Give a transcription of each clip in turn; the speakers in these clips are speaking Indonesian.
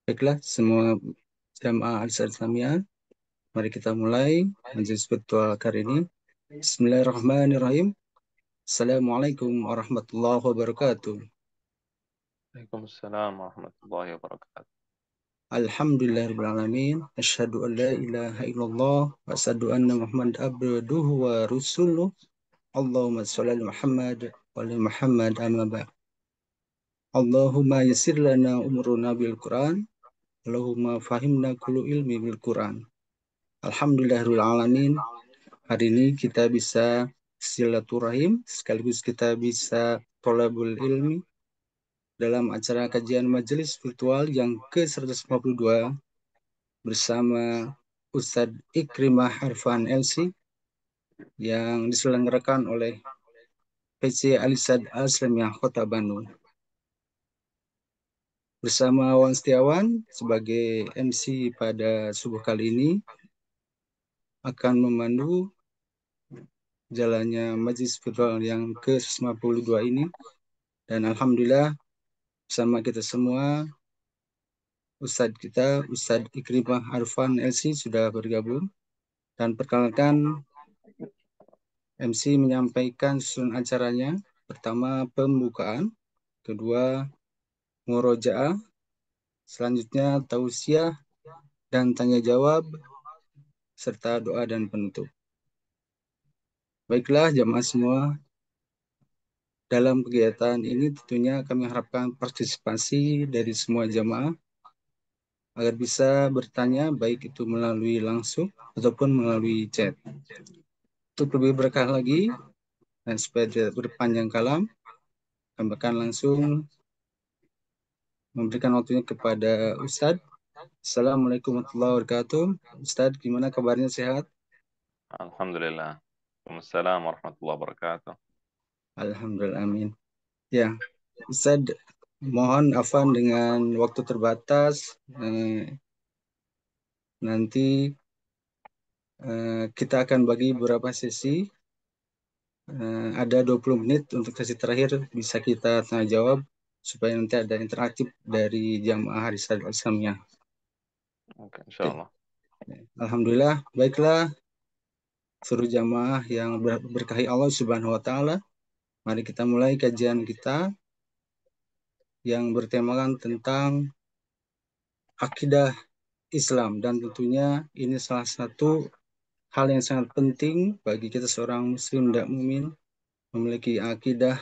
Baiklah, semua jamaah Al-Ansar Islamiyah, mari kita mulai majelis virtual kali ini. Bismillahirrahmanirrahim. Assalamualaikum warahmatullahi wabarakatuh. Waalaikumsalam warahmatullahi wabarakatuh. Alhamdulillahirabbil alamin. Asyhadu an la ilaha illallah wa asyhadu anna Muhammad abduhu wa rasuluh. Allahumma shalli ala Muhammad wa ala Muhammad amma ba'd. Allahumma yassir lana umuruna bil Qur'an. Allahumma fahimna kullu ilmi bil Qur'an. Alhamdulillahirabbil alamin. Hari ini kita bisa silaturahim, sekaligus kita bisa tolabul ilmi dalam acara kajian majelis virtual yang ke-152 bersama Ustadz Ikrimah Harfan LC yang diselenggarakan oleh PC Alisad Aslamiyah Kota Bandung. Bersama Wan Setiawan sebagai MC pada subuh kali ini akan memandu jalannya majelis virtual yang ke-152 ini. Dan Alhamdulillah bersama kita semua, Ustadz Ikrimah Arfan LC sudah bergabung. Dan perkenalkan, MC menyampaikan susun acaranya. Pertama, pembukaan. Kedua, murojaah. Selanjutnya, tausiah dan tanya jawab, serta doa dan penutup. Baiklah, jamaah semua. Dalam kegiatan ini tentunya kami harapkan partisipasi dari semua jamaah agar bisa bertanya baik itu melalui langsung ataupun melalui chat. Untuk lebih berkah lagi dan supaya tidak berpanjang kalam, kami akan langsung memberikan waktunya kepada Ustadz. Assalamualaikum warahmatullahi wabarakatuh. Ustadz, gimana kabarnya, sehat? Alhamdulillah. Waalaikumsalam warahmatullahi wabarakatuh. Alhamdulillah, amin. Ya, Ustadz, mohon afan dengan waktu terbatas. Nanti kita akan bagi beberapa sesi. Ada 20 menit untuk sesi terakhir, bisa kita tanya jawab supaya nanti ada interaktif dari jamaah Risal Al-Samiyah. Oke, Oke. insyaallah. Alhamdulillah, baiklah seluruh jamaah yang berkahi Allah Subhanahu wa taala. Mari kita mulai kajian kita yang bertemakan tentang akidah Islam, dan tentunya ini salah satu hal yang sangat penting bagi kita seorang muslim dan mukmin, memiliki akidah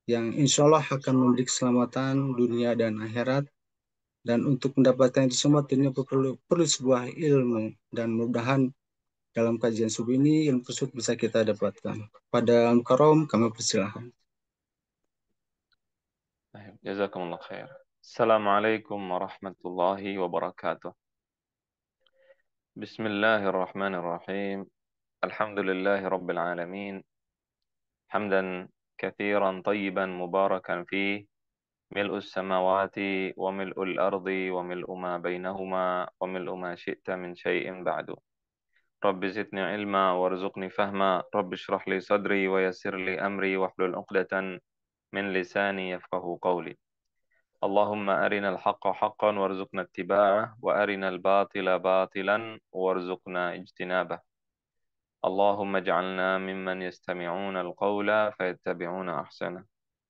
yang insya Allah akan memberi keselamatan dunia dan akhirat. Dan untuk mendapatkan itu semua tentunya perlu sebuah ilmu, dan mudah-mudahan dalam kajian subuh ini ilmu tersebut bisa kita dapatkan. Pada Al-Karom kami persilahkan. Baik, jazakumullah khair. Assalamualaikum warahmatullahi wabarakatuh. Bismillahirrahmanirrahim. Alhamdulillahi rabbil alamin. Hamdan kathiran tayyiban mubarakan fih. ملء السماوات وملء الأرض وملء ما بينهما وملء ما شئت من شيء بعد. رب زدني علما وارزقني فهما. رب اشرح لي صدري ويسر لي أمري واحلل عقدة من لساني يفقه قولي. اللهم أرنا الحق حقا وارزقنا اتباعه وأرنا الباطل باطلا وارزقنا اجتنابه. اللهم اجعلنا ممن يستمعون القول فيتبعون أحسنه.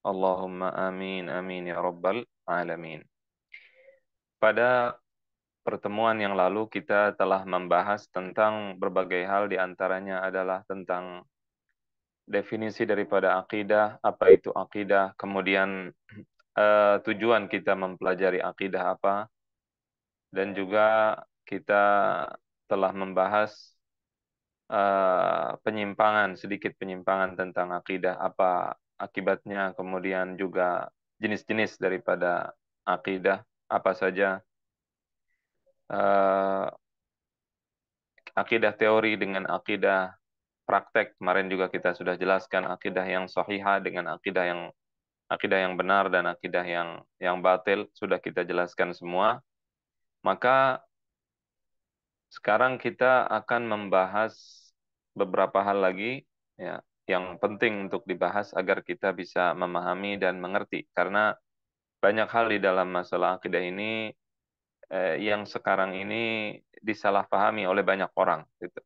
اللهم آمين آمين يا رب العالمين. Pada pertemuan yang lalu kita telah membahas tentang berbagai hal, di antaranya adalah tentang definisi daripada akidah, apa itu akidah, kemudian tujuan kita mempelajari akidah apa, dan juga kita telah membahas sedikit penyimpangan tentang akidah, apa akibatnya, kemudian juga jenis-jenis daripada akidah, apa saja, eh, akidah teori dengan akidah praktek. Kemarin juga kita sudah jelaskan akidah yang sahihah dengan akidah yang benar dan akidah yang batil, sudah kita jelaskan semua. Maka sekarang kita akan membahas beberapa hal lagi, ya, yang penting untuk dibahas agar kita bisa memahami dan mengerti. Karena banyak hal di dalam masalah akidah ini yang sekarang ini disalahpahami oleh banyak orang gitu.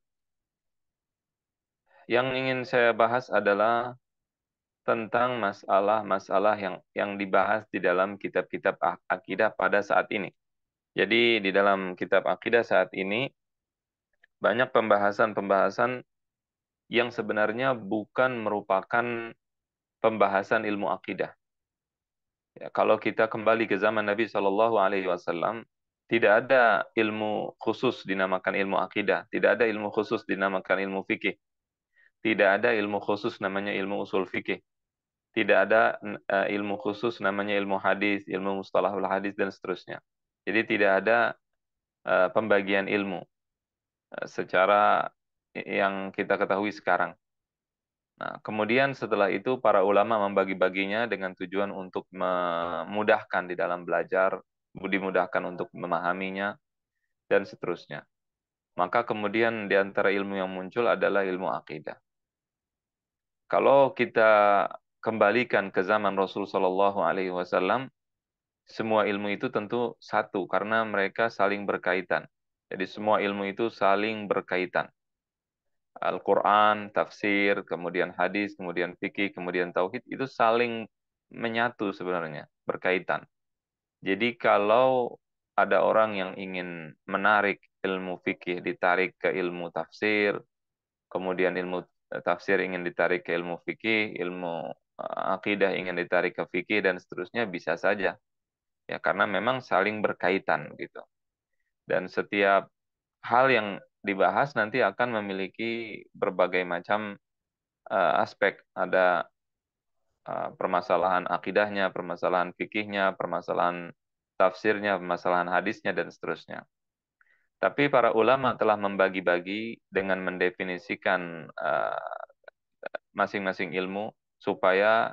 Yang ingin saya bahas adalah tentang masalah-masalah yang dibahas di dalam kitab-kitab akidah pada saat ini. Jadi di dalam kitab akidah saat ini banyak pembahasan-pembahasan yang sebenarnya bukan merupakan pembahasan ilmu akidah. Ya, kalau kita kembali ke zaman Nabi Shallallahu Alaihi Wasallam, tidak ada ilmu khusus dinamakan ilmu akidah, tidak ada ilmu khusus dinamakan ilmu fikih, tidak ada ilmu khusus namanya ilmu usul fikih, tidak ada ilmu khusus namanya ilmu hadis, ilmu mustalahul hadis dan seterusnya. Jadi tidak ada pembagian ilmu secara yang kita ketahui sekarang. Nah, kemudian setelah itu para ulama membagi-baginya dengan tujuan untuk memudahkan di dalam belajar, dimudahkan untuk memahaminya, dan seterusnya. Maka kemudian di antara ilmu yang muncul adalah ilmu akidah. Kalau kita kembalikan ke zaman Rasul Shallallahu Alaihi Wasallam, semua ilmu itu tentu satu karena mereka saling berkaitan. Jadi semua ilmu itu saling berkaitan. Al-Quran, tafsir, kemudian hadis, kemudian fikih, kemudian tauhid, itu saling menyatu sebenarnya, berkaitan. Jadi kalau ada orang yang ingin menarik ilmu fikih, ditarik ke ilmu tafsir, kemudian ilmu tafsir ingin ditarik ke ilmu fikih, ilmu akidah ingin ditarik ke fikih, dan seterusnya bisa saja. Ya, karena memang saling berkaitan gitu. Dan setiap hal yang dibahas nanti akan memiliki berbagai macam aspek. Ada permasalahan akidahnya, permasalahan fikihnya, permasalahan tafsirnya, permasalahan hadisnya, dan seterusnya. Tapi para ulama telah membagi-bagi dengan mendefinisikan masing-masing ilmu supaya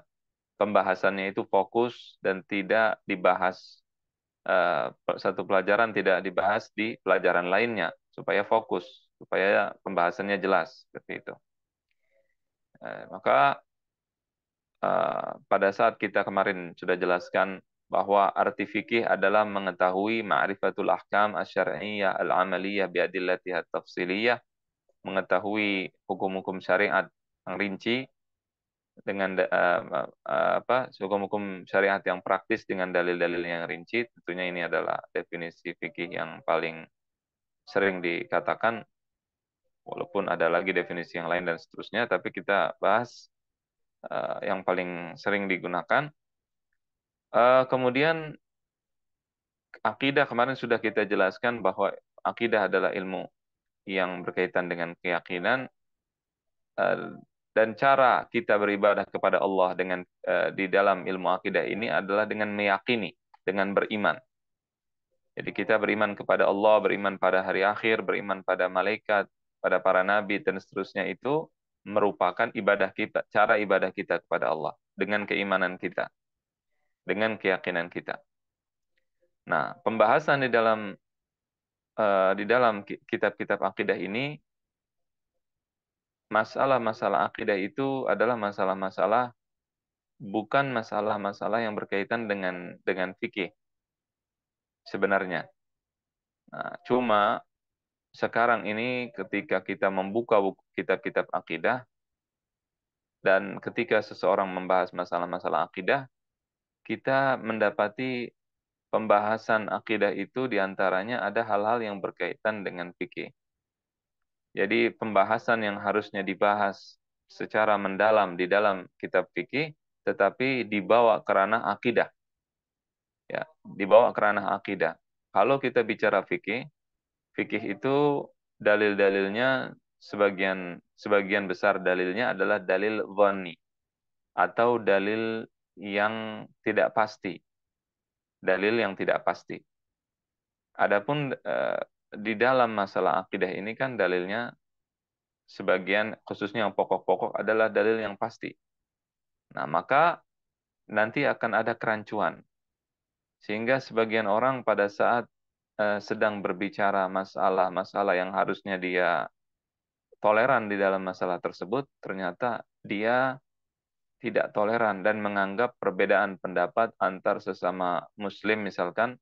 pembahasannya itu fokus dan tidak dibahas satu pelajaran tidak dibahas di pelajaran lainnya supaya fokus, supaya pembahasannya jelas seperti itu. Maka pada saat kita kemarin sudah jelaskan bahwa arti fikih adalah mengetahui ma'rifatul ahkam asy-syar'iyyah al-amaliyah biadillatiha tafsiliyah, mengetahui hukum-hukum syariat yang rinci dengan hukum-hukum syariat yang praktis dengan dalil-dalil yang rinci. Tentunya ini adalah definisi fikih yang paling sering dikatakan, walaupun ada lagi definisi yang lain dan seterusnya, tapi kita bahas yang paling sering digunakan. Kemudian akidah kemarin sudah kita jelaskan bahwa akidah adalah ilmu yang berkaitan dengan keyakinan, dan cara kita beribadah kepada Allah dengan di dalam ilmu akidah ini adalah dengan meyakini, dengan beriman. Jadi kita beriman kepada Allah, beriman pada hari akhir, beriman pada malaikat, pada para nabi dan seterusnya, itu merupakan ibadah kita, cara ibadah kita kepada Allah dengan keimanan kita, dengan keyakinan kita. Nah, pembahasan di dalam kitab-kitab akidah ini, masalah-masalah akidah itu adalah masalah-masalah, bukan masalah-masalah yang berkaitan dengan fikih sebenarnya. Nah, cuma sekarang ini ketika kita membuka buku kitab-kitab akidah dan ketika seseorang membahas masalah-masalah akidah, kita mendapati pembahasan akidah itu diantaranya ada hal-hal yang berkaitan dengan fikih. Jadi pembahasan yang harusnya dibahas secara mendalam di dalam kitab fikih, tetapi dibawa ke ranah akidah. Ya, dibawa ke ranah akidah. Kalau kita bicara fikih, fikih itu dalil-dalilnya sebagian besar dalilnya adalah dalil dhanni atau dalil yang tidak pasti. Dalil yang tidak pasti. Adapun di dalam masalah akidah ini kan dalilnya sebagian, khususnya yang pokok-pokok, adalah dalil yang pasti. Nah, maka nanti akan ada kerancuan. Sehingga sebagian orang pada saat sedang berbicara masalah-masalah yang harusnya dia toleran di dalam masalah tersebut, ternyata dia tidak toleran dan menganggap perbedaan pendapat antar sesama muslim misalkan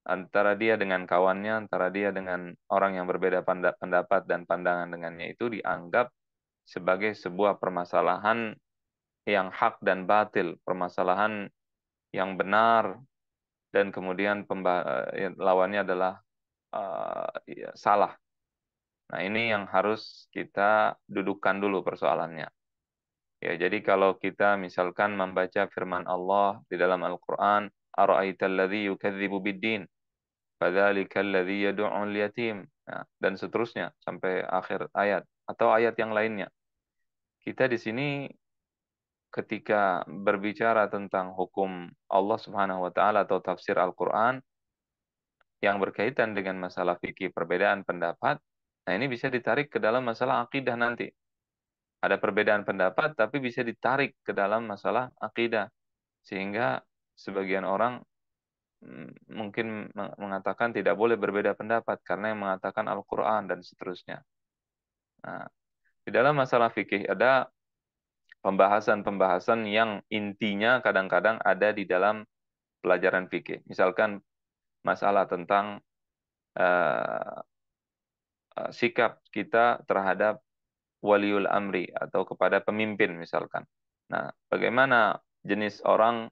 antara dia dengan kawannya, antara dia dengan orang yang berbeda pendapat dan pandangan dengannya itu dianggap sebagai sebuah permasalahan yang hak dan batil, permasalahan yang benar dan kemudian lawannya adalah ya, salah. Nah, ini yang harus kita dudukkan dulu persoalannya. Ya, jadi kalau kita misalkan membaca firman Allah di dalam Al-Qur'an, ara'aital ladzi yukadzibu bid-din, fadzalikal ladzi yad'ul yatim. Nah, dan seterusnya sampai akhir ayat atau ayat yang lainnya. Kita di sini ketika berbicara tentang hukum Allah Subhanahu wa taala atau tafsir Al-Qur'an yang berkaitan dengan masalah fikih perbedaan pendapat, nah ini bisa ditarik ke dalam masalah akidah nanti. Ada perbedaan pendapat tapi bisa ditarik ke dalam masalah akidah. Sehingga sebagian orang mungkin mengatakan tidak boleh berbeda pendapat karena yang mengatakan Al-Qur'an dan seterusnya. Nah, di dalam masalah fikih ada pembahasan-pembahasan yang intinya kadang-kadang ada di dalam pelajaran fikih. Misalkan masalah tentang uh, sikap kita terhadap waliul amri atau kepada pemimpin misalkan. Nah, bagaimana jenis orang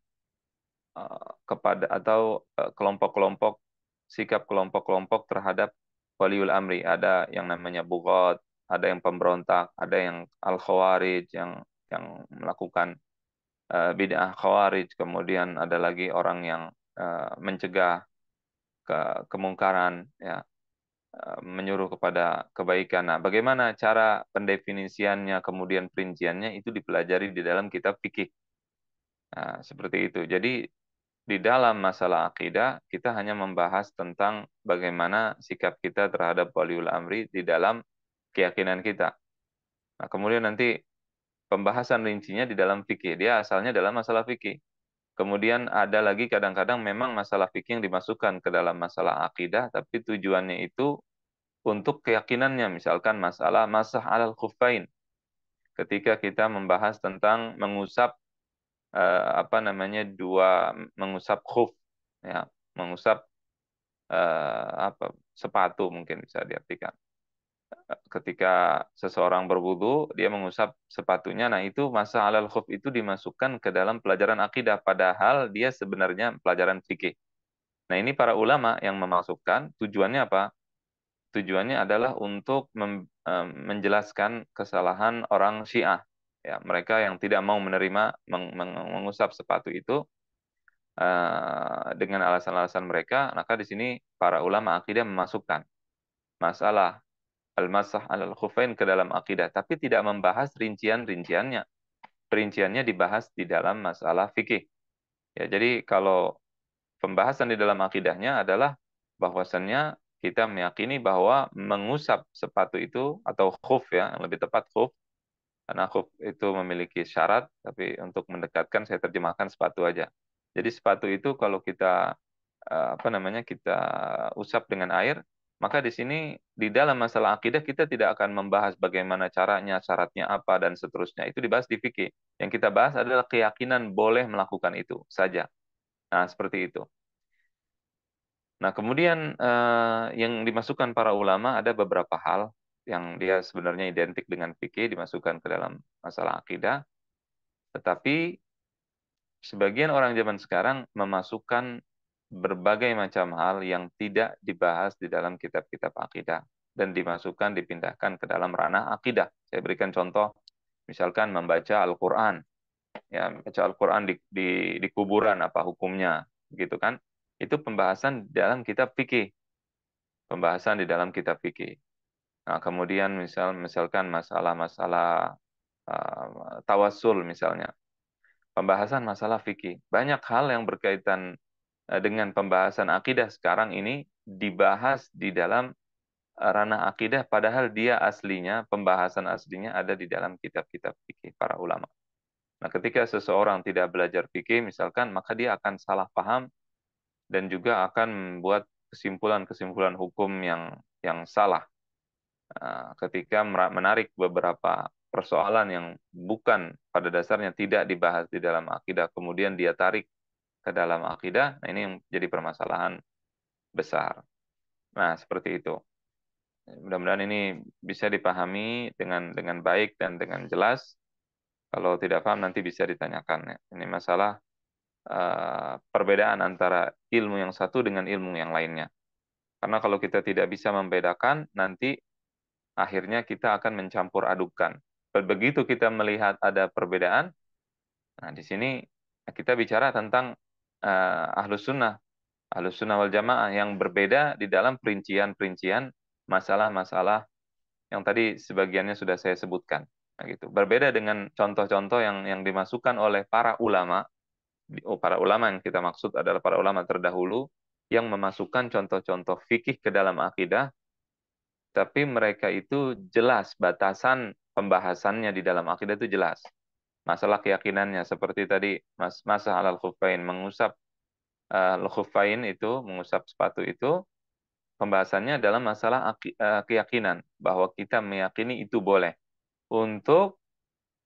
kepada atau kelompok-kelompok sikap kelompok-kelompok terhadap waliul amri. Ada yang namanya bughat, ada yang pemberontak, ada yang al-khawarij yang melakukan bid'ah khawarij, kemudian ada lagi orang yang mencegah kemungkaran, ya, menyuruh kepada kebaikan. Nah, bagaimana cara pendefinisiannya, kemudian perinciannya itu dipelajari di dalam kitab fikih. Nah, seperti itu. Jadi di dalam masalah akidah, kita hanya membahas tentang bagaimana sikap kita terhadap waliul amri di dalam keyakinan kita. Nah, kemudian nanti pembahasan rincinya di dalam fikih. Dia asalnya dalam masalah fikih. Kemudian ada lagi kadang-kadang memang masalah fikih yang dimasukkan ke dalam masalah akidah, tapi tujuannya itu untuk keyakinannya. Misalkan masalah masah alal khuffain. Ketika kita membahas tentang mengusap apa namanya mengusap khuf, ya, mengusap apa sepatu mungkin bisa diartikan. Ketika seseorang berwudu, dia mengusap sepatunya. Nah, itu masa alal khuf itu dimasukkan ke dalam pelajaran akidah, padahal dia sebenarnya pelajaran fikih. Nah, ini para ulama yang memasukkan, tujuannya apa? Tujuannya adalah untuk menjelaskan kesalahan orang Syiah. Ya, mereka yang tidak mau menerima mengusap sepatu itu dengan alasan-alasan mereka, maka di sini para ulama akidah memasukkan masalah al-masah al-khufain ke dalam akidah, tapi tidak membahas rincian-rinciannya. Perinciannya dibahas di dalam masalah fikih. Ya, jadi kalau pembahasan di dalam akidahnya adalah bahwasannya kita meyakini bahwa mengusap sepatu itu atau khuf, ya, yang lebih tepat khuf, karena khuf itu memiliki syarat, tapi untuk mendekatkan saya terjemahkan sepatu aja. Jadi sepatu itu kalau kita apa namanya kita usap dengan air, maka di sini di dalam masalah akidah kita tidak akan membahas bagaimana caranya, syaratnya apa dan seterusnya. Itu dibahas di fikih. Yang kita bahas adalah keyakinan boleh melakukan itu saja. Nah, seperti itu. Nah, kemudian yang dimasukkan para ulama ada beberapa hal yang dia sebenarnya identik dengan fikih dimasukkan ke dalam masalah akidah, tetapi sebagian orang zaman sekarang memasukkan berbagai macam hal yang tidak dibahas di dalam kitab-kitab akidah dan dimasukkan, dipindahkan ke dalam ranah akidah. Saya berikan contoh, misalkan membaca Al-Quran, ya, baca Al-Quran di kuburan apa hukumnya, gitu kan? Itu pembahasan dalam kitab fikih, pembahasan di dalam kitab fikih. Nah, kemudian misalkan masalah-masalah tawassul misalnya, pembahasan masalah fikih. Banyak hal yang berkaitan dengan pembahasan akidah sekarang ini dibahas di dalam ranah akidah, padahal dia aslinya, pembahasan aslinya ada di dalam kitab-kitab fikih para ulama. Nah, ketika seseorang tidak belajar fikih, misalkan, maka dia akan salah paham dan juga akan membuat kesimpulan-kesimpulan hukum yang salah. Ketika menarik beberapa persoalan yang bukan pada dasarnya tidak dibahas di dalam akidah, kemudian dia tarik ke dalam akidah, nah ini yang jadi permasalahan besar. Nah, seperti itu. Mudah-mudahan ini bisa dipahami dengan baik dan dengan jelas. Kalau tidak paham nanti bisa ditanyakan ya. Ini masalah perbedaan antara ilmu yang satu dengan ilmu yang lainnya. Karena kalau kita tidak bisa membedakan, nanti akhirnya kita akan mencampur adukan. Begitu kita melihat ada perbedaan, nah di sini kita bicara tentang ahlus sunnah wal jamaah yang berbeda di dalam perincian-perincian masalah-masalah yang tadi sebagiannya sudah saya sebutkan. Nah, gitu. Berbeda dengan contoh-contoh yang dimasukkan oleh para ulama. Para ulama yang kita maksud adalah para ulama terdahulu yang memasukkan contoh-contoh fikih ke dalam akidah, tapi mereka itu jelas batasan pembahasannya di dalam akidah itu jelas. Masalah keyakinannya seperti tadi masalah al-khuffain, mengusap al-khuffain itu, mengusap sepatu itu, pembahasannya dalam masalah keyakinan bahwa kita meyakini itu boleh untuk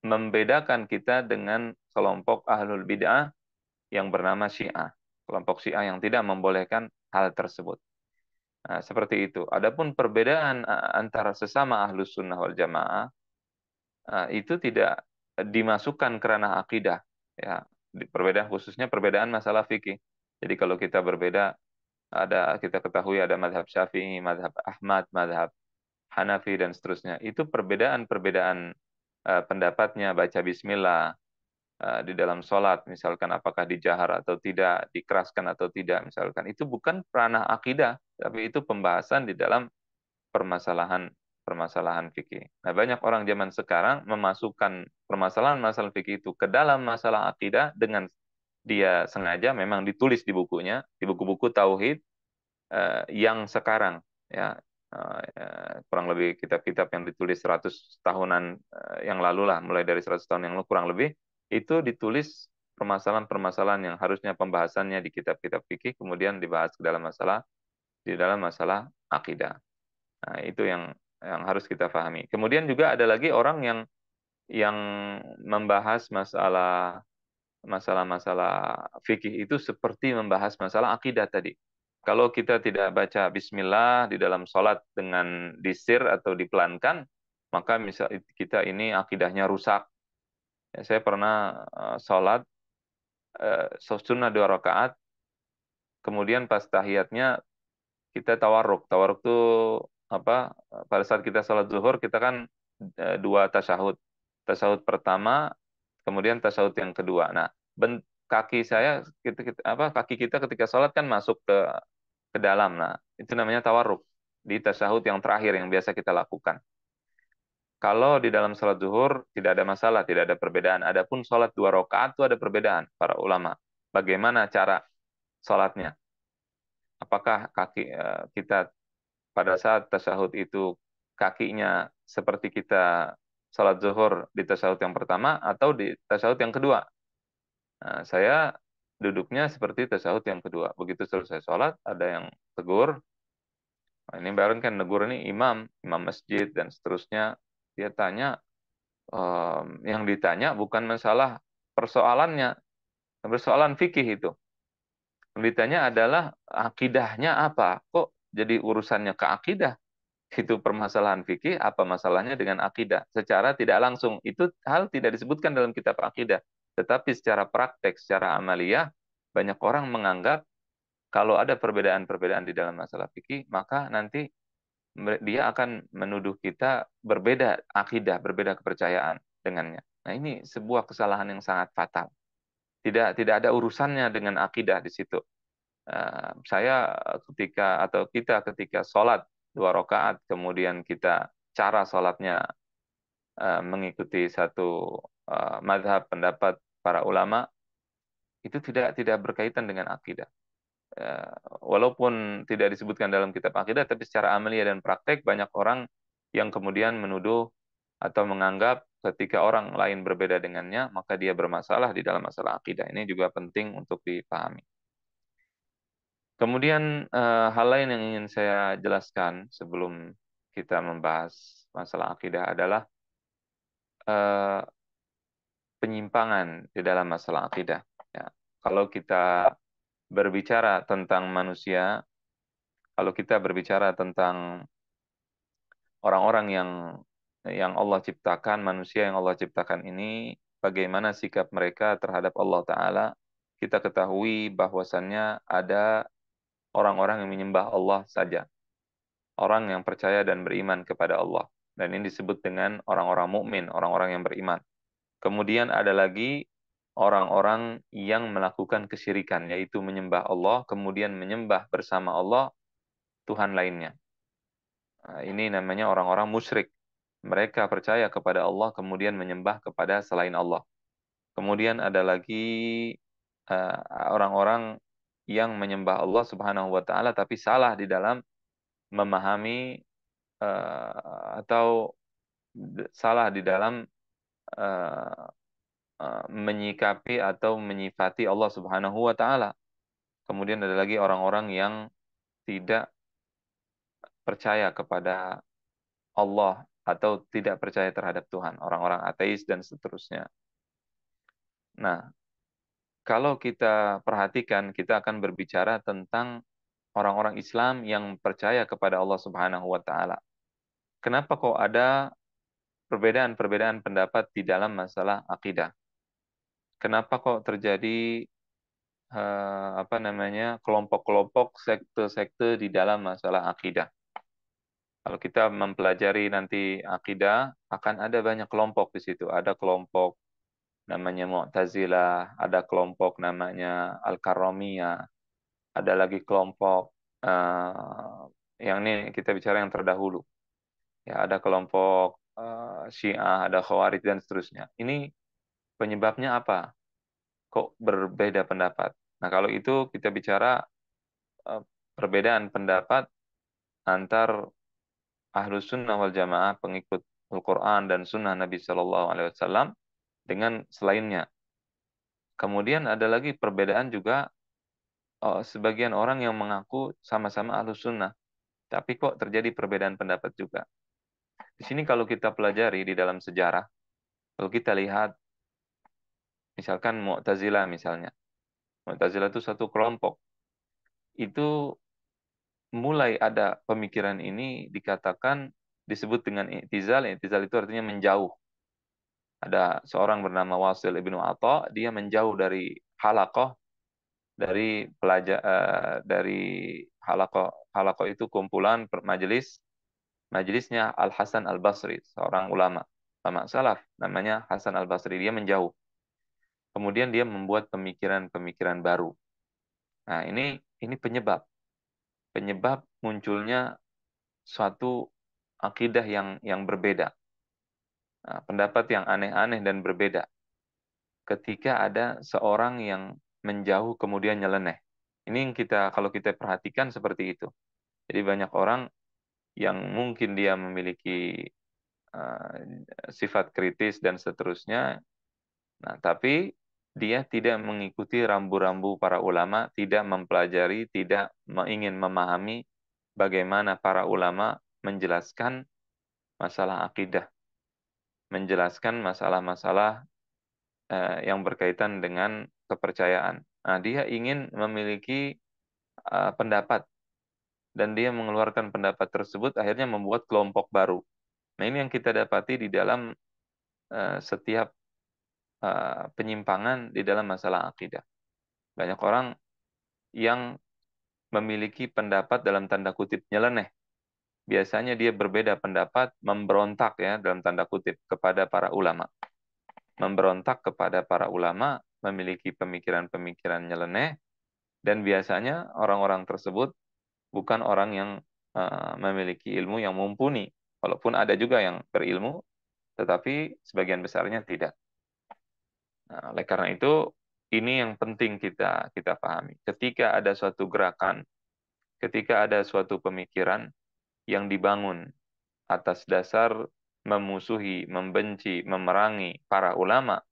membedakan kita dengan kelompok ahlul bid'ah yang bernama Syiah. Kelompok Syiah yang tidak membolehkan hal tersebut. Nah, seperti itu. Adapun perbedaan antara sesama ahlus sunnah wal jamaah itu tidak dimasukkan kerana akidah. Ya, perbedaan khususnya perbedaan masalah fikih. Jadi kalau kita berbeda, kita ketahui ada madhab Syafi'i, madhab Ahmad, madhab Hanafi dan seterusnya. Itu perbedaan-perbedaan pendapatnya baca Bismillah di dalam sholat, misalkan apakah dijahar atau tidak, dikeraskan atau tidak, misalkan itu bukan ranah akidah, tapi itu pembahasan di dalam permasalahan permasalahan fikih. Nah, banyak orang zaman sekarang memasukkan permasalahan masalah fikih itu ke dalam masalah akidah dengan dia sengaja memang ditulis di bukunya, di buku-buku tauhid yang sekarang ya kurang lebih kitab-kitab yang ditulis 100 tahunan yang lalu lah, mulai dari 100 tahun yang lalu kurang lebih, itu ditulis permasalahan-permasalahan yang harusnya pembahasannya di kitab-kitab fikih kemudian dibahas ke dalam masalah akidah. Nah, itu yang harus kita pahami. Kemudian juga ada lagi orang yang membahas masalah-masalah fikih itu seperti membahas masalah akidah tadi. Kalau kita tidak baca bismillah di dalam sholat dengan disir atau dipelankan, maka misal kita ini akidahnya rusak. Ya, saya pernah sholat sunnah 2 rakaat, kemudian pas tahiyatnya kita tawarruk. Tawarruk itu apa? Pada saat kita sholat zuhur kita kan 2 tasyahud. Tasyahud pertama, kemudian tasyahud yang kedua. Nah, kaki saya kaki kita ketika sholat kan masuk ke dalam. Nah, itu namanya tawarruk di tasyahud yang terakhir yang biasa kita lakukan. Kalau di dalam sholat zuhur tidak ada masalah, tidak ada perbedaan. Adapun sholat 2 rakaat itu ada perbedaan para ulama. Bagaimana cara sholatnya? Apakah kaki kita pada saat tasyahud itu kakinya seperti kita sholat zuhur di tasyahud yang pertama atau di tasyahud yang kedua? Nah, saya duduknya seperti tasyahud yang kedua. Begitu selesai sholat, ada yang tegur. Nah, ini baru kan negur ini imam masjid dan seterusnya. Dia tanya, yang ditanya bukan masalah persoalannya, persoalan fikih itu. Yang ditanya adalah akidahnya apa? Kok jadi urusannya ke akidah? Itu permasalahan fikih, apa masalahnya dengan akidah? Secara tidak langsung, itu hal tidak disebutkan dalam kitab akidah. Tetapi secara praktek, secara amaliyah, banyak orang menganggap kalau ada perbedaan-perbedaan di dalam masalah fikih, maka nanti dia akan menuduh kita berbeda akidah, berbeda kepercayaan dengannya. Nah, ini sebuah kesalahan yang sangat fatal. Tidak ada urusannya dengan akidah di situ. Saya kita ketika sholat 2 rakaat, kemudian kita cara sholatnya mengikuti satu madhab pendapat para ulama, itu tidak berkaitan dengan akidah. Walaupun tidak disebutkan dalam kitab akidah, tapi secara amaliyah dan praktek banyak orang yang kemudian menuduh atau menganggap ketika orang lain berbeda dengannya, maka dia bermasalah di dalam masalah akidah. Ini juga penting untuk dipahami. Kemudian hal lain yang ingin saya jelaskan sebelum kita membahas masalah akidah adalah eh, penyimpangan di dalam masalah akidah. Ya. Kalau kita berbicara tentang manusia, kalau kita berbicara tentang orang-orang yang Allah ciptakan, manusia yang Allah ciptakan ini, bagaimana sikap mereka terhadap Allah Ta'ala, kita ketahui bahwasannya ada orang-orang yang menyembah Allah saja. Orang yang percaya dan beriman kepada Allah. Dan ini disebut dengan orang-orang mukmin, orang-orang yang beriman. Kemudian ada lagi orang-orang yang melakukan kesyirikan, yaitu menyembah Allah, kemudian menyembah bersama Allah Tuhan lainnya. Nah, ini namanya orang-orang musyrik. Mereka percaya kepada Allah, kemudian menyembah kepada selain Allah. Kemudian ada lagi orang-orang yang menyembah Allah Subhanahu wa taala tapi salah di dalam memahami atau salah di dalam eh, menyikapi atau menyifati Allah Subhanahu wa taala. Kemudian ada lagi orang-orang yang tidak percaya kepada Allah atau tidak percaya terhadap Tuhan, orang-orang ateis dan seterusnya. Nah, kalau kita perhatikan, kita akan berbicara tentang orang-orang Islam yang percaya kepada Allah Subhanahu wa taala. Kenapa kok ada perbedaan-perbedaan pendapat di dalam masalah akidah? Kenapa kok terjadi kelompok-kelompok sekte-sekte di dalam masalah akidah? Kalau kita mempelajari nanti akidah, akan ada banyak kelompok di situ. Ada kelompok namanya Mu'tazilah, ada kelompok namanya Al-Karramiyah, ada lagi kelompok yang ini kita bicara yang terdahulu. Ya, ada kelompok Syiah, ada Khawarij dan seterusnya. Ini penyebabnya apa? Kok berbeda pendapat? Nah, kalau itu kita bicara eh, perbedaan pendapat antar Ahlus Sunnah wal Jamaah pengikut Al-Quran dan Sunnah Nabi Shallallahu Alaihi Wasallam dengan selainnya. Kemudian ada lagi perbedaan juga sebagian orang yang mengaku sama-sama Ahlus Sunnah, tapi kok terjadi perbedaan pendapat juga. Di sini kalau kita pelajari di dalam sejarah, kalau kita lihat misalkan Mu'tazilah misalnya. Mu'tazilah itu satu kelompok. Itu mulai ada pemikiran ini dikatakan disebut dengan i'tizal. I'tizal itu artinya menjauh. Ada seorang bernama Wasil ibnu Atha, dia menjauh dari halaqah, dari halaqah itu kumpulan majelis, majelisnya Al Hasan Al Basri, seorang ulama salaf namanya Hasan Al Basri. Dia menjauh. Kemudian dia membuat pemikiran-pemikiran baru. Nah, ini penyebab munculnya suatu akidah yang berbeda. Nah, pendapat yang aneh-aneh dan berbeda ketika ada seorang yang menjauh kemudian nyeleneh. Ini yang kalau kita perhatikan seperti itu. Jadi banyak orang yang mungkin dia memiliki uh, sifat kritis dan seterusnya. Nah, tapi dia tidak mengikuti rambu-rambu para ulama, tidak mempelajari, tidak ingin memahami bagaimana para ulama menjelaskan masalah akidah, menjelaskan masalah-masalah yang berkaitan dengan kepercayaan. Nah, dia ingin memiliki pendapat dan dia mengeluarkan pendapat tersebut akhirnya membuat kelompok baru. Nah, ini yang kita dapati di dalam setiap penyimpangan di dalam masalah akidah. Banyak orang yang memiliki pendapat dalam tanda kutip nyeleneh. Biasanya dia berbeda pendapat, memberontak ya dalam tanda kutip kepada para ulama. Memberontak kepada para ulama, memiliki pemikiran-pemikiran nyeleneh, dan biasanya orang-orang tersebut bukan orang yang memiliki ilmu yang mumpuni. Walaupun ada juga yang berilmu, tetapi sebagian besarnya tidak. Nah, oleh karena itu, ini yang penting kita pahami. Ketika ada suatu gerakan, ketika ada suatu pemikiran yang dibangun atas dasar memusuhi, membenci, memerangi para ulama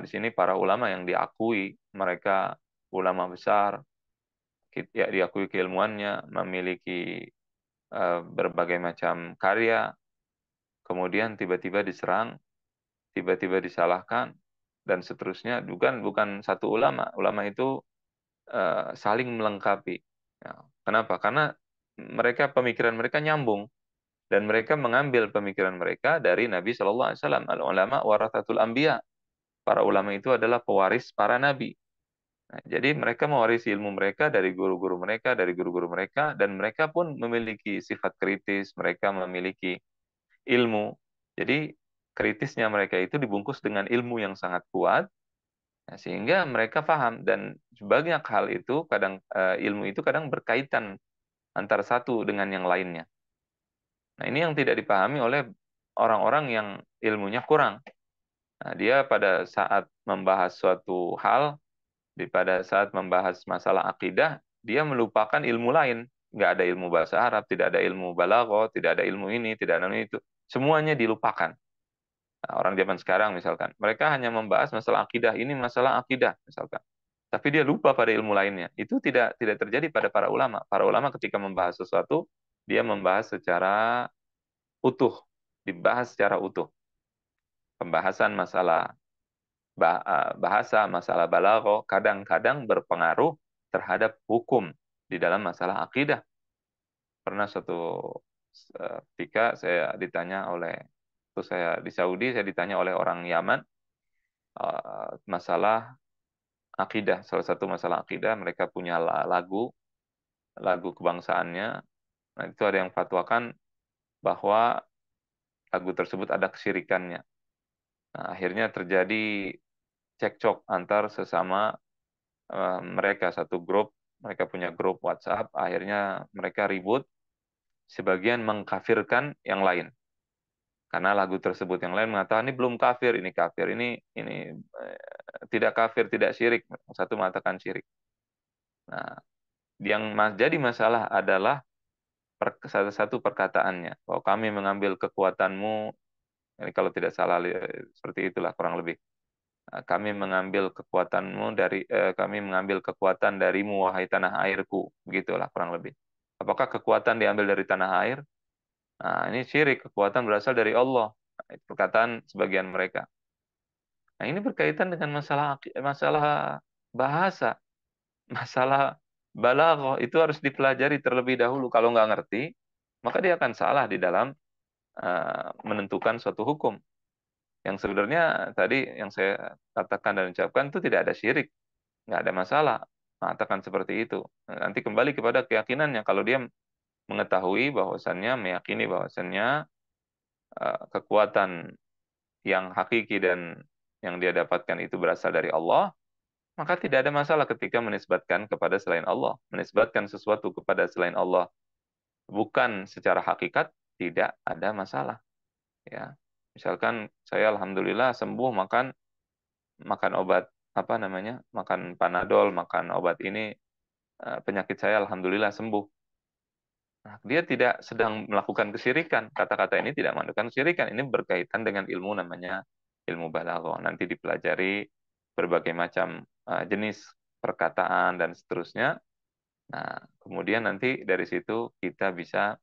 di sini para ulama yang diakui mereka ulama besar, ya diakui keilmuannya, memiliki berbagai macam karya, kemudian tiba-tiba diserang, tiba-tiba disalahkan, dan seterusnya. Bukan satu ulama. Ulama itu saling melengkapi. Ya. Kenapa? Karena pemikiran mereka nyambung dan mereka mengambil pemikiran mereka dari Nabi Shallallahu Alaihi Wasallam. Al ulama warathatul anbiya. Para ulama itu adalah pewaris para nabi. Nah, jadi mereka mewarisi ilmu mereka dari guru-guru mereka, dari guru-guru mereka, dan mereka pun memiliki sifat kritis, mereka memiliki ilmu. Jadi kritisnya mereka itu dibungkus dengan ilmu yang sangat kuat, nah, sehingga mereka paham dan banyak hal itu ilmu itu kadang berkaitan antara satu dengan yang lainnya. Nah, ini yang tidak dipahami oleh orang-orang yang ilmunya kurang. Nah, dia pada saat membahas suatu hal, pada saat membahas masalah akidah, dia melupakan ilmu lain. Nggak ada ilmu bahasa Arab, tidak ada ilmu balaghah, tidak ada ilmu ini, tidak ada ilmu itu. Semuanya dilupakan. Nah, orang zaman sekarang misalkan, mereka hanya membahas masalah akidah, ini masalah akidah misalkan. Tapi dia lupa pada ilmu lainnya. Itu tidak terjadi pada para ulama. Para ulama ketika membahas sesuatu, dia membahas secara utuh, dibahas secara utuh. Pembahasan masalah bahasa, masalah balaghah kadang-kadang berpengaruh terhadap hukum di dalam masalah akidah. Pernah suatu ketika saya ditanya oleh waktu saya di Saudi, saya ditanya oleh orang Yaman masalah akidah, salah satu masalah akidah, mereka punya lagu kebangsaannya. Nah, itu ada yang fatwakan bahwa lagu tersebut ada kesyirikannya. Nah, akhirnya terjadi cekcok antar sesama mereka satu grup, mereka punya grup WhatsApp, akhirnya mereka ribut, sebagian mengkafirkan yang lain. Karena lagu tersebut yang lain mengatakan ini belum kafir, ini kafir, ini tidak kafir, tidak syirik. Satu mengatakan syirik. Nah, yang jadi masalah adalah satu perkataannya, bahwa kami mengambil kekuatanmu, ini kalau tidak salah seperti itulah kurang lebih. Kami mengambil kami mengambil kekuatan darimu wahai tanah airku, begitulah kurang lebih. Apakah kekuatan diambil dari tanah air? Nah, ini syirik, kekuatan berasal dari Allah. Nah, itu perkataan sebagian mereka. Nah, ini berkaitan dengan masalah bahasa, masalah balaghah, itu harus dipelajari terlebih dahulu. Kalau nggak ngerti, maka dia akan salah di dalam menentukan suatu hukum. Yang sebenarnya tadi yang saya katakan dan ucapkan itu tidak ada syirik, nggak ada masalah mengatakan seperti itu. Nanti kembali kepada keyakinannya. Kalau dia mengetahui bahwasannya, meyakini bahwasannya kekuatan yang hakiki dan yang dia dapatkan itu berasal dari Allah, maka tidak ada masalah ketika menisbatkan kepada selain Allah. Menisbatkan sesuatu kepada selain Allah bukan secara hakikat, tidak ada masalah. Ya, misalkan saya alhamdulillah sembuh makan makan obat apa namanya, makan Panadol, makan obat ini, penyakit saya alhamdulillah sembuh. Nah, dia tidak sedang melakukan kesyirikan. Kata-kata ini tidak melakukan kesyirikan. Ini berkaitan dengan ilmu namanya ilmu balaghah. Nanti dipelajari berbagai macam jenis perkataan dan seterusnya. Nah, kemudian nanti dari situ kita bisa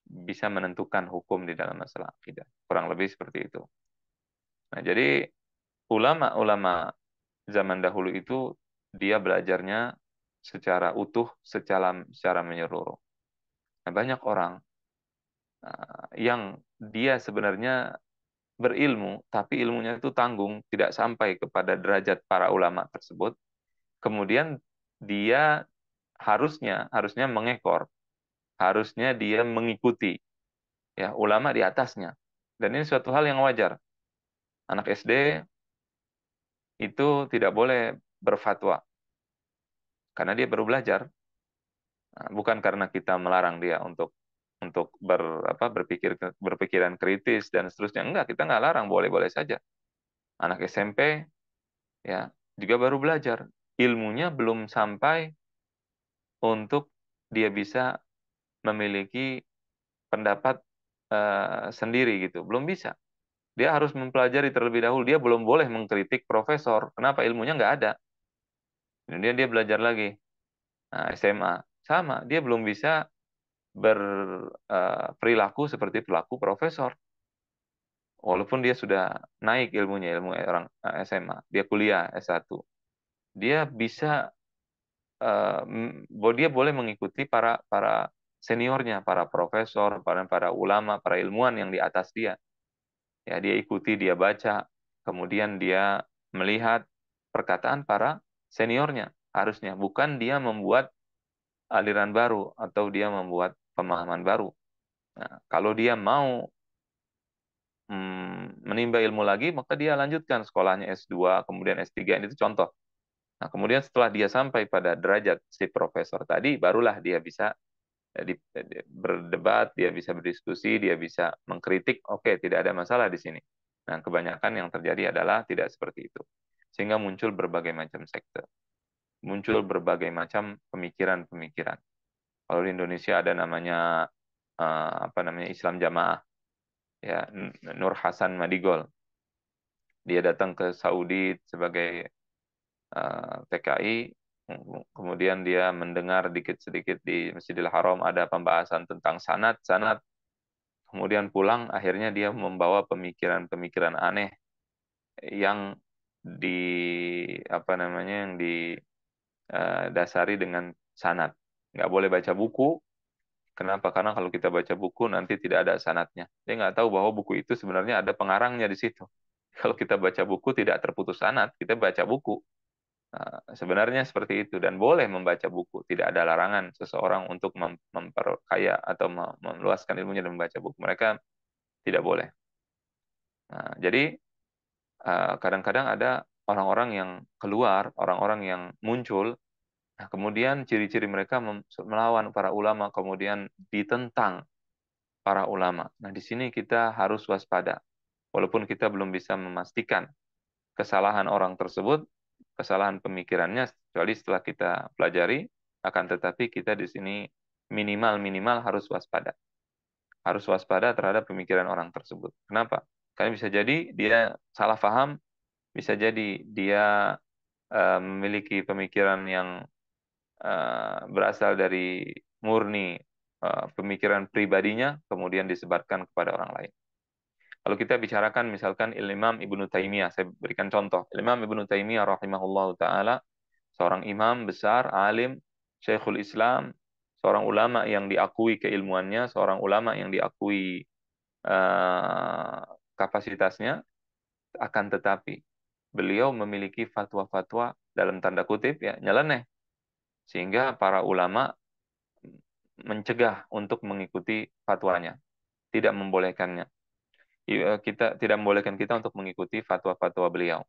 bisa menentukan hukum di dalam masalah akidah. Kurang lebih seperti itu. Nah, jadi ulama-ulama zaman dahulu itu dia belajarnya secara utuh, secara menyeluruh. Nah, banyak orang yang dia sebenarnya berilmu, tapi ilmunya itu tanggung, tidak sampai kepada derajat para ulama tersebut. Kemudian dia harusnya mengekor, harusnya dia mengikuti ya ulama di atasnya. Dan ini suatu hal yang wajar. Anak SD itu tidak boleh berfatwa karena dia baru belajar. Nah, bukan karena kita melarang dia untuk berpikiran kritis dan seterusnya. Enggak, kita nggak larang, boleh-boleh saja. Anak SMP ya juga baru belajar. Ilmunya belum sampai untuk dia bisa memiliki pendapat sendiri gitu. Belum bisa. Dia harus mempelajari terlebih dahulu. Dia belum boleh mengkritik profesor. Kenapa? Ilmunya nggak ada. Kemudian dia belajar lagi. Nah, SMA sama. Dia belum bisa berperilaku seperti perilaku profesor. Walaupun dia sudah naik ilmunya, ilmu orang SMA. Dia kuliah S1. Dia bisa bahwa dia boleh mengikuti para para seniornya, para profesor, para ulama, para ilmuwan yang di atas dia. Ya, dia ikuti, dia baca, kemudian dia melihat perkataan para seniornya. Harusnya bukan dia membuat aliran baru atau dia membuat pemahaman baru. Nah, kalau dia mau menimba ilmu lagi, maka dia lanjutkan sekolahnya S2, kemudian S3, ini itu contoh. Nah, kemudian setelah dia sampai pada derajat si profesor tadi, barulah dia bisa berdebat, dia bisa berdiskusi, dia bisa mengkritik, oke, tidak ada masalah di sini. Nah, kebanyakan yang terjadi adalah tidak seperti itu. Sehingga muncul berbagai macam sekte. Muncul berbagai macam pemikiran-pemikiran. Kalau di Indonesia ada namanya apa namanya Islam Jamaah, ya Nur Hasan Madigol. Dia datang ke Saudi sebagai TKI, kemudian dia mendengar dikit-sedikit di Masjidil Haram ada pembahasan tentang sanad, kemudian pulang, akhirnya dia membawa pemikiran-pemikiran aneh yang di apa namanya yang didasari dengan sanad. Nggak boleh baca buku. Kenapa? Karena kalau kita baca buku nanti tidak ada sanadnya. Dia nggak tahu bahwa buku itu sebenarnya ada pengarangnya di situ. Kalau kita baca buku tidak terputus sanad, kita baca buku. Nah, sebenarnya seperti itu dan boleh membaca buku. Tidak ada larangan seseorang untuk memperkaya atau meluaskan ilmunya dan membaca buku. Mereka tidak boleh. Nah, jadi kadang-kadang ada orang-orang yang keluar, orang-orang yang muncul. Nah, kemudian ciri-ciri mereka melawan para ulama, kemudian ditentang para ulama. Nah, di sini kita harus waspada. Walaupun kita belum bisa memastikan kesalahan orang tersebut, kesalahan pemikirannya, kecuali setelah kita pelajari, akan tetapi kita di sini minimal-minimal harus waspada. Harus waspada terhadap pemikiran orang tersebut. Kenapa? Karena bisa jadi dia salah paham, bisa jadi dia memiliki pemikiran yang berasal dari murni pemikiran pribadinya, kemudian disebarkan kepada orang lain. Kalau kita bicarakan misalkan Imam Ibnu Taimiyah, saya berikan contoh. Imam Ibnu Taimiyah rahimahullah ta'ala, seorang imam besar, alim, syekhul Islam, seorang ulama yang diakui keilmuannya, seorang ulama yang diakui kapasitasnya, akan tetapi beliau memiliki fatwa-fatwa dalam tanda kutip ya nyeleneh, sehingga para ulama mencegah untuk mengikuti fatwanya, tidak membolehkannya. Kita tidak membolehkan kita untuk mengikuti fatwa-fatwa beliau.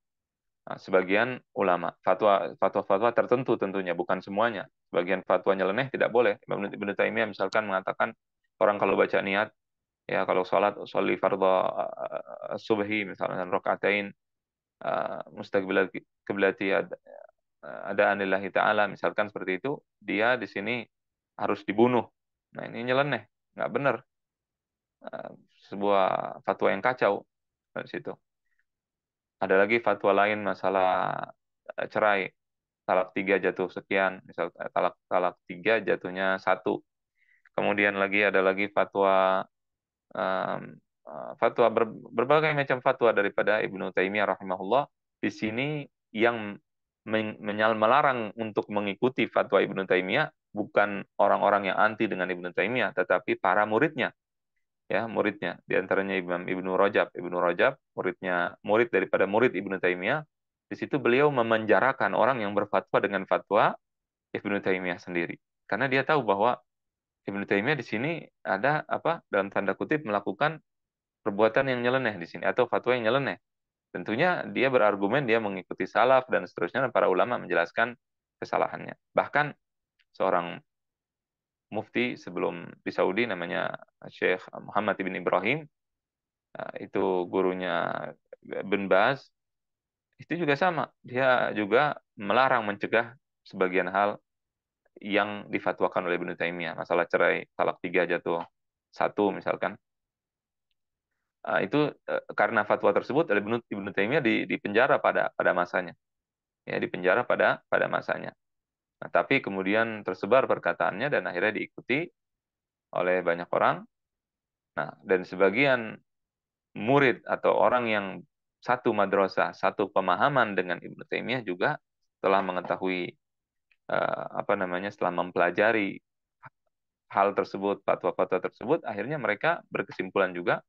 Nah, sebagian ulama, fatwa-fatwa tertentu tentunya, bukan semuanya. Sebagian fatwa nyeleneh tidak boleh. Ibnu Taimiyah misalkan mengatakan orang kalau baca niat, ya kalau sholat, sholli fardhu subhi misalnya rakaatain mustaqbilal kiblati ada anillahi ta'ala misalkan seperti itu, dia di sini harus dibunuh. Nah, ini nyeleneh, nggak benar. Eh, Sebuah fatwa yang kacau dari situ. Ada lagi fatwa lain masalah cerai, talak tiga jatuh sekian, misal talak talak tiga jatuhnya satu. Kemudian lagi ada lagi fatwa um, fatwa berbagai macam fatwa daripada Ibnu Taimiyah rahimahullah. Di sini yang melarang untuk mengikuti fatwa Ibnu Taimiyah bukan orang-orang yang anti dengan Ibnu Taimiyah, tetapi para muridnya, ya muridnya. Di antaranya Imam Ibnu Rajab, murid daripada murid Ibnu Taimiyah. Di situ beliau memenjarakan orang yang berfatwa dengan fatwa Ibnu Taimiyah sendiri, karena dia tahu bahwa Ibnu Taimiyah di sini ada apa dalam tanda kutip melakukan perbuatan yang nyeleneh di sini atau fatwa yang nyeleneh. Tentunya dia berargumen, dia mengikuti salaf dan seterusnya, dan para ulama menjelaskan kesalahannya. Bahkan seorang mufti sebelum di Saudi namanya Syekh Muhammad ibn Ibrahim, itu gurunya Bin Baz, itu juga sama. Dia juga melarang, mencegah sebagian hal yang difatwakan oleh Ibnu Taimiyah. Masalah cerai, talak tiga jatuh satu misalkan. Itu karena fatwa tersebut oleh Ibnu Taimiyah di penjara pada masanya. Ya, di penjara pada masanya. Nah, tapi kemudian tersebar perkataannya dan akhirnya diikuti oleh banyak orang. Nah, dan sebagian murid atau orang yang satu madrasah, satu pemahaman dengan Ibnu Taimiyah juga telah mengetahui apa namanya, setelah mempelajari hal tersebut, fatwa-fatwa tersebut, akhirnya mereka berkesimpulan juga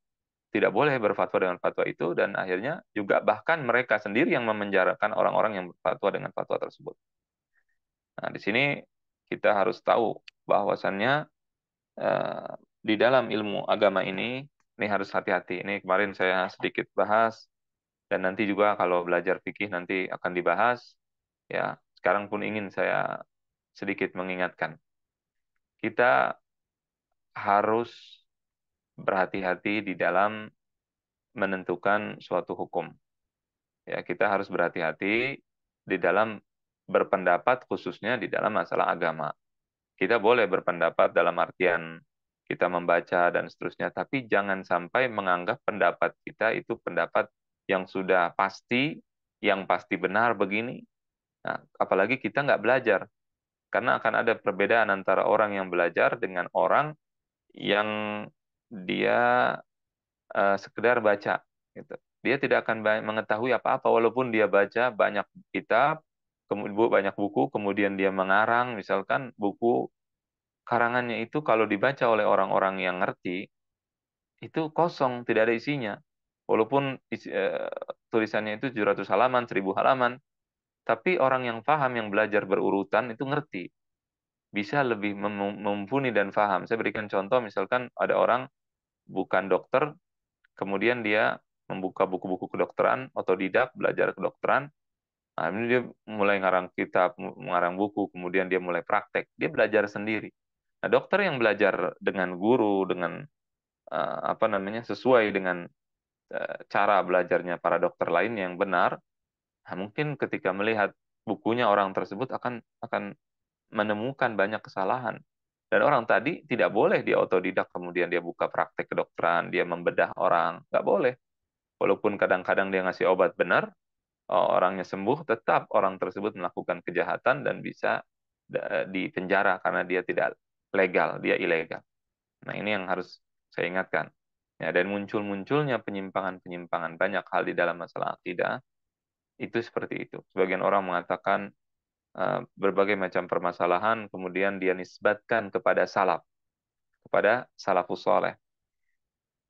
tidak boleh berfatwa dengan fatwa itu, dan akhirnya juga bahkan mereka sendiri yang memenjarakan orang-orang yang berfatwa dengan fatwa tersebut. Nah, di sini kita harus tahu bahwasannya eh, di dalam ilmu agama ini harus hati-hati. Ini kemarin saya sedikit bahas, dan nanti juga kalau belajar fikih nanti akan dibahas. Ya, sekarang pun ingin saya sedikit mengingatkan. Kita harus berhati-hati di dalam menentukan suatu hukum. Ya, kita harus berhati-hati di dalam berpendapat, khususnya di dalam masalah agama. Kita boleh berpendapat dalam artian kita membaca dan seterusnya, tapi jangan sampai menganggap pendapat kita itu pendapat yang sudah pasti, yang pasti benar begini. Nah, apalagi kita nggak belajar, karena akan ada perbedaan antara orang yang belajar dengan orang yang dia sekedar baca, gitu. Dia tidak akan mengetahui apa-apa walaupun dia baca banyak kitab, kemudian banyak buku, kemudian dia mengarang, misalkan buku karangannya itu kalau dibaca oleh orang-orang yang ngerti, itu kosong, tidak ada isinya. Walaupun tulisannya itu 700 halaman, 1000 halaman, tapi orang yang paham, yang belajar berurutan itu ngerti, bisa lebih mumpuni dan paham. Saya berikan contoh, misalkan ada orang bukan dokter, kemudian dia membuka buku-buku kedokteran, otodidak, belajar kedokteran. Nah, ini dia mulai ngarang kitab, mengarang buku, kemudian dia mulai praktek. Dia belajar sendiri. Nah, dokter yang belajar dengan guru, dengan apa namanya, sesuai dengan cara belajarnya para dokter lain yang benar, nah, mungkin ketika melihat bukunya orang tersebut akan menemukan banyak kesalahan. Dan orang tadi tidak boleh dia otodidak, kemudian dia buka praktek kedokteran, dia membedah orang. Nggak boleh. Walaupun kadang-kadang dia ngasih obat benar, orangnya sembuh, tetap orang tersebut melakukan kejahatan dan bisa dipenjara karena dia tidak legal, dia ilegal. Nah, ini yang harus saya ingatkan. Ya, dan muncul-munculnya penyimpangan-penyimpangan banyak hal di dalam masalah akidah, itu seperti itu. Sebagian orang mengatakan berbagai macam permasalahan, kemudian dia nisbatkan kepada salaf, kepada salafus soleh,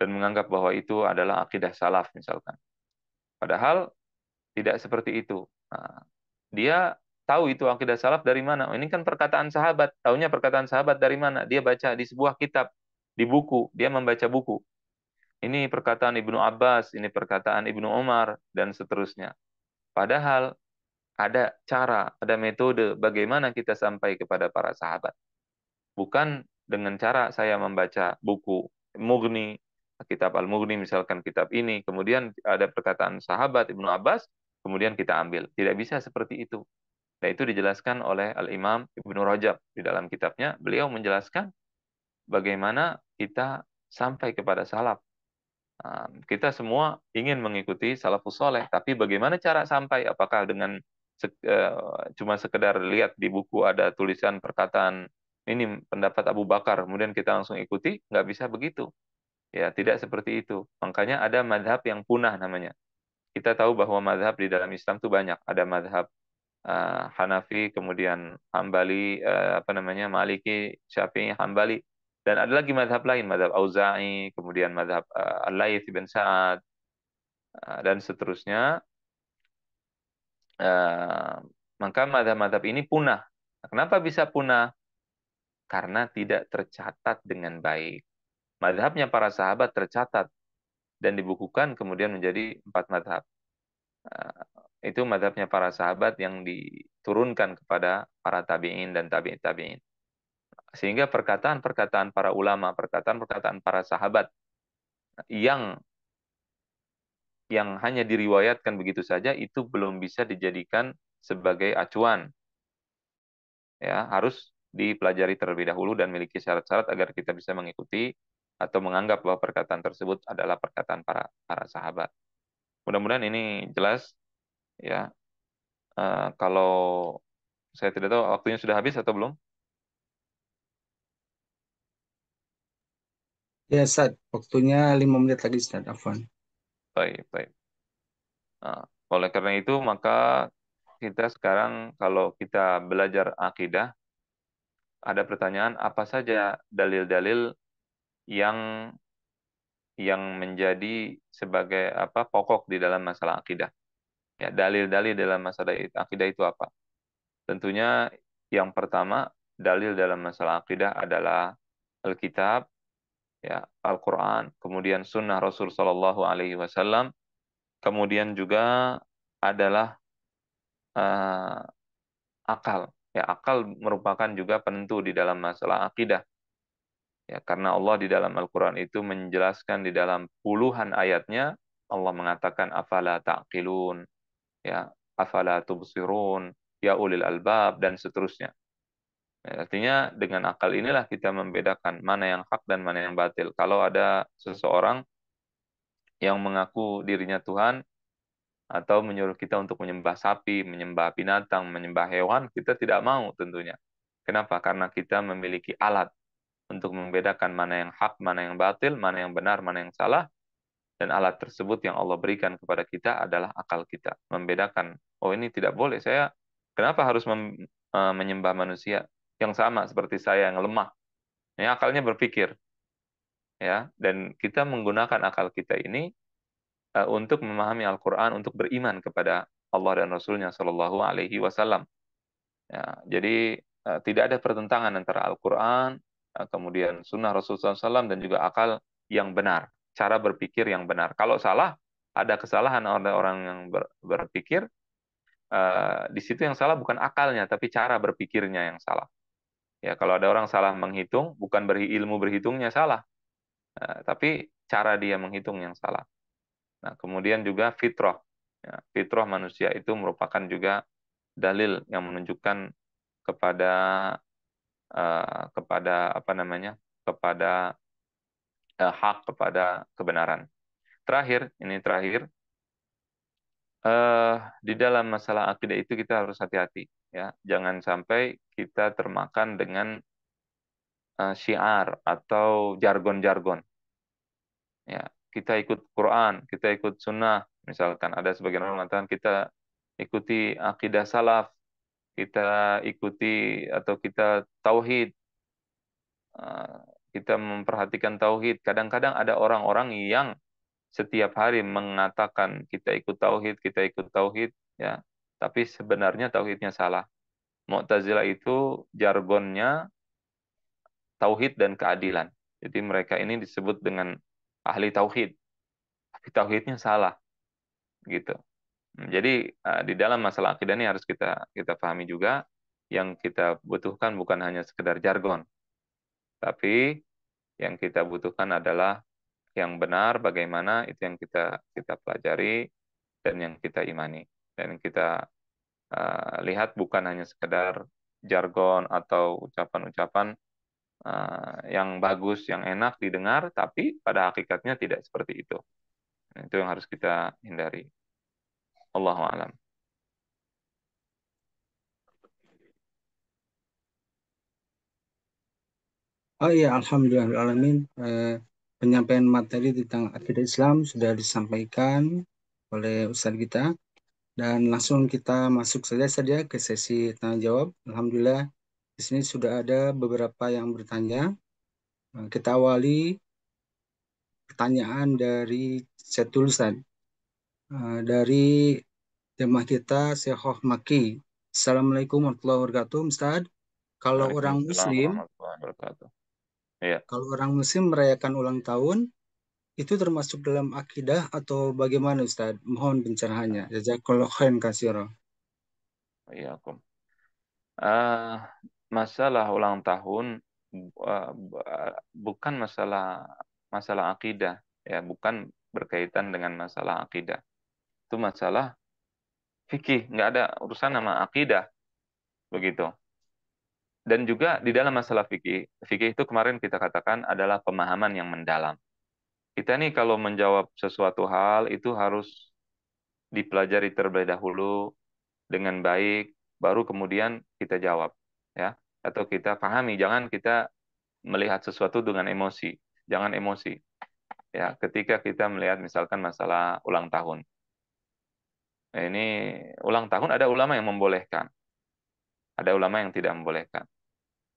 dan menganggap bahwa itu adalah akidah salaf, misalkan. Padahal tidak seperti itu. Nah, dia tahu itu akidah salaf dari mana. Oh, ini kan perkataan sahabat. Taunya perkataan sahabat dari mana? Dia baca di sebuah kitab, di buku. Dia membaca buku. Ini perkataan Ibnu Abbas, ini perkataan Ibnu Umar, dan seterusnya. Padahal ada cara, ada metode bagaimana kita sampai kepada para sahabat. Bukan dengan cara saya membaca buku Mughni, kitab Al-Mughni, misalkan kitab ini, kemudian ada perkataan sahabat Ibnu Abbas, kemudian kita ambil. Tidak bisa seperti itu. Dan itu dijelaskan oleh Al-Imam Ibnu Rajab di dalam kitabnya. Beliau menjelaskan bagaimana kita sampai kepada salaf. Kita semua ingin mengikuti salafus soleh, tapi bagaimana cara sampai? Apakah dengan cuma sekedar lihat di buku ada tulisan perkataan ini pendapat Abu Bakar, kemudian kita langsung ikuti? Nggak bisa begitu. Ya, tidak seperti itu. Makanya ada madhab yang punah namanya. Kita tahu bahwa madhab di dalam Islam itu banyak. Ada madhab Hanafi, kemudian Hambali, apa namanya, Maliki, Syafi'i, Hambali, dan ada lagi madhab lain, madhab Auza'i, kemudian madhab Al-Laits bin Sa'ad, dan seterusnya. Eh, maka madhab-madhab ini punah. Kenapa bisa punah? Karena tidak tercatat dengan baik. Madhabnya para sahabat tercatat dan dibukukan kemudian menjadi 4 madhab. Itu madhabnya para sahabat yang diturunkan kepada para tabi'in dan tabi'in tabi'in. Sehingga perkataan-perkataan para ulama, perkataan-perkataan para sahabat yang hanya diriwayatkan begitu saja itu belum bisa dijadikan sebagai acuan. Ya, harus dipelajari terlebih dahulu dan memiliki syarat-syarat agar kita bisa mengikuti atau menganggap bahwa perkataan tersebut adalah perkataan para para sahabat. Mudah-mudahan ini jelas ya. Kalau saya tidak tahu waktunya sudah habis atau belum. Ya, Ustaz. Waktunya 5 menit lagi, Ustaz. Afwan. Baik, baik. Nah, oleh karena itu maka kita sekarang kalau kita belajar akidah, ada pertanyaan apa saja dalil-dalil yang menjadi sebagai apa pokok di dalam masalah akidah. Ya, dalil-dalil dalam masalah akidah itu apa? Tentunya yang pertama, dalil dalam masalah akidah adalah Alkitab, ya, Al-Quran, kemudian Sunnah Rasul Shallallahu Alaihi Wasallam, kemudian juga adalah eh, akal. Ya, akal merupakan juga penentu di dalam masalah akidah. Ya, karena Allah di dalam Al-Quran itu menjelaskan di dalam puluhan ayatnya, Allah mengatakan afala ta'qilun, ya, afala tubsirun, ya ulil albab, dan seterusnya. Ya, artinya dengan akal inilah kita membedakan mana yang hak dan mana yang batil. Kalau ada seseorang yang mengaku dirinya Tuhan, atau menyuruh kita untuk menyembah sapi, menyembah binatang, menyembah hewan, kita tidak mau tentunya. Kenapa? Karena kita memiliki alat untuk membedakan mana yang hak, mana yang batil, mana yang benar, mana yang salah, dan alat tersebut yang Allah berikan kepada kita adalah akal kita. Membedakan, oh ini tidak boleh, saya kenapa harus menyembah manusia yang sama seperti saya yang lemah? Ya, akalnya berpikir, ya, dan kita menggunakan akal kita ini untuk memahami Al-Quran, untuk beriman kepada Allah dan Rasulnya Shallallahu Alaihi Wasallam. Ya, jadi tidak ada pertentangan antara Al-Quran, kemudian Sunnah Rasulullah SAW dan juga akal yang benar, cara berpikir yang benar. Kalau salah, ada kesalahan oleh orang yang berpikir, di situ yang salah bukan akalnya, tapi cara berpikirnya yang salah. Ya, kalau ada orang salah menghitung, bukan ilmu berhitungnya salah, tapi cara dia menghitung yang salah. Nah, kemudian juga fitrah. Ya, fitrah manusia itu merupakan juga dalil yang menunjukkan kepada kepada apa namanya? Kepada hak, kepada kebenaran. Terakhir, ini terakhir, di dalam masalah akidah itu kita harus hati-hati, ya. Jangan sampai kita termakan dengan syiar atau jargon-jargon. Ya, kita ikut Quran, kita ikut Sunnah. Misalkan ada sebagian orang mengatakan kita ikuti akidah salaf, kita ikuti atau kita tauhid, eh, kita memperhatikan tauhid. Kadang-kadang ada orang-orang yang setiap hari mengatakan kita ikut tauhid, ya, tapi sebenarnya tauhidnya salah. Mu'tazilah itu jargonnya tauhid dan keadilan. Jadi mereka ini disebut dengan ahli tauhid, tapi tauhidnya salah, gitu. Jadi di dalam masalah akidah ini harus kita kita pahami juga yang kita butuhkan bukan hanya sekedar jargon, tapi yang kita butuhkan adalah yang benar bagaimana itu yang kita kita pelajari dan yang kita imani dan kita lihat bukan hanya sekedar jargon atau ucapan-ucapan yang bagus, yang enak didengar, tapi pada hakikatnya tidak seperti itu. Itu yang harus kita hindari. Allahu a'lam. Oh iya, Alhamdulillahirrahmanirrahim. Penyampaian materi tentang akidah Islam sudah disampaikan oleh Ustadz kita. Dan langsung kita masuk saja ke sesi tanya jawab. Alhamdulillah, di sini sudah ada beberapa yang bertanya. Kita awali pertanyaan dari Setul Ustadz. Dari jemaah kita Syekhoh Maki. Assalamualaikum warahmatullahi wabarakatuh, Ustadz. Kalau orang Waalaikumsalam Muslim, warahmatullahi wabarakatuh. Iya. kalau orang Muslim merayakan ulang tahun, itu termasuk dalam akidah atau bagaimana, Ustadz? Mohon pencerahannya. Jazakallahu khairan katsira. Iya, Kom. Eh, masalah ulang tahun bukan masalah masalah akidah, ya, bukan berkaitan dengan masalah akidah. Itu masalah fikih, nggak ada urusan sama akidah, begitu. Dan juga di dalam masalah fikih, fikih itu kemarin kita katakan adalah pemahaman yang mendalam. Kita nih kalau menjawab sesuatu hal itu harus dipelajari terlebih dahulu dengan baik, baru kemudian kita jawab, ya, atau kita pahami. Jangan kita melihat sesuatu dengan emosi, jangan emosi. Ya, ketika kita melihat misalkan masalah ulang tahun, Nah, ini ulang tahun ada ulama yang membolehkan, ada ulama yang tidak membolehkan.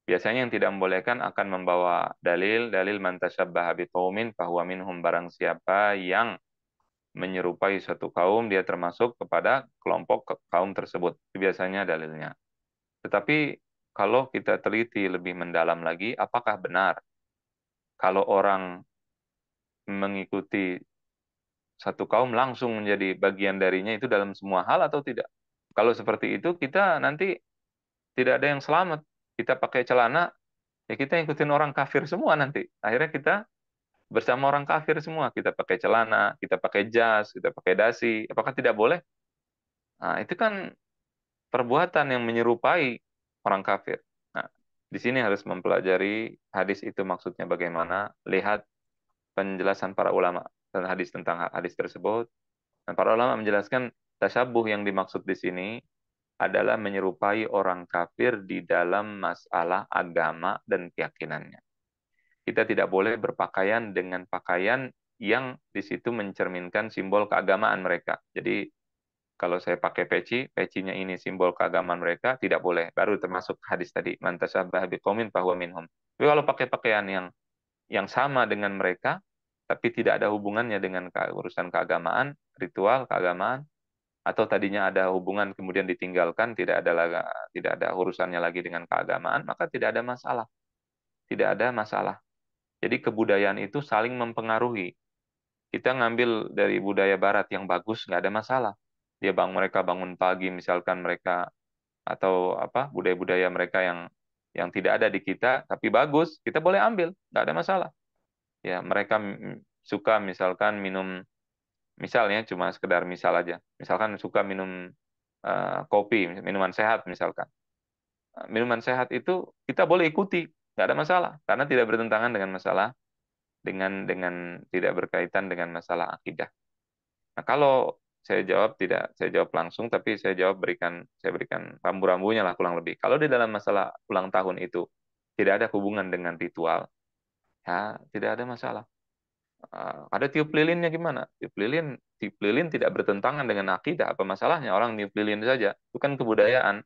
Biasanya yang tidak membolehkan akan membawa dalil man tasyabbaha biqaumin fahuwa minhum, barang siapa yang menyerupai suatu kaum dia termasuk kepada kelompok kaum tersebut. Itu biasanya dalilnya. Tetapi kalau kita teliti lebih mendalam lagi, apakah benar kalau orang mengikuti satu kaum langsung menjadi bagian darinya itu dalam semua hal atau tidak? Kalau seperti itu kita nanti tidak ada yang selamat. Kita pakai celana, ya kita ikutin orang kafir semua nanti. Akhirnya kita bersama orang kafir semua. Kita pakai celana, kita pakai jas, kita pakai dasi. Apakah tidak boleh? Nah, itu kan perbuatan yang menyerupai orang kafir. Nah, di sini harus mempelajari hadis itu maksudnya bagaimana, lihat penjelasan para ulama dan hadis tentang hadis tersebut. Dan para ulama menjelaskan tasyabuh yang dimaksud di sini adalah menyerupai orang kafir di dalam masalah agama dan keyakinannya. Kita tidak boleh berpakaian dengan pakaian yang di situ mencerminkan simbol keagamaan mereka. Jadi kalau saya pakai pecinya ini simbol keagamaan mereka, tidak boleh. Baru termasuk hadis tadi, man tasyabbah biqaumin fahuwa minhum. Tapi kalau pakai pakaian yang sama dengan mereka, tapi tidak ada hubungannya dengan urusan keagamaan, ritual keagamaan, atau tadinya ada hubungan kemudian ditinggalkan, tidak ada urusannya lagi dengan keagamaan, maka tidak ada masalah. Tidak ada masalah. Jadi kebudayaan itu saling mempengaruhi. Kita ngambil dari budaya barat yang bagus, nggak ada masalah. Mereka bangun pagi, misalkan mereka atau apa budaya-budaya mereka yang tidak ada di kita, tapi bagus, kita boleh ambil, nggak ada masalah. Ya, mereka suka misalkan minum, misalnya cuma sekedar misal aja, misalkan suka minum kopi, minuman sehat misalkan. Minuman sehat itu kita boleh ikuti, nggak ada masalah, karena tidak bertentangan dengan masalah dengan tidak berkaitan dengan masalah akidah. Nah, kalau saya jawab tidak, saya jawab langsung, tapi saya berikan rambu-rambunya lah kurang lebih. Kalau di dalam masalah ulang tahun itu tidak ada hubungan dengan ritual, ya tidak ada masalah. Ada tiup lilinnya gimana? Tiup lilin tidak bertentangan dengan akidah. Apa masalahnya? Orang tiup lilin saja, itu kan kebudayaan.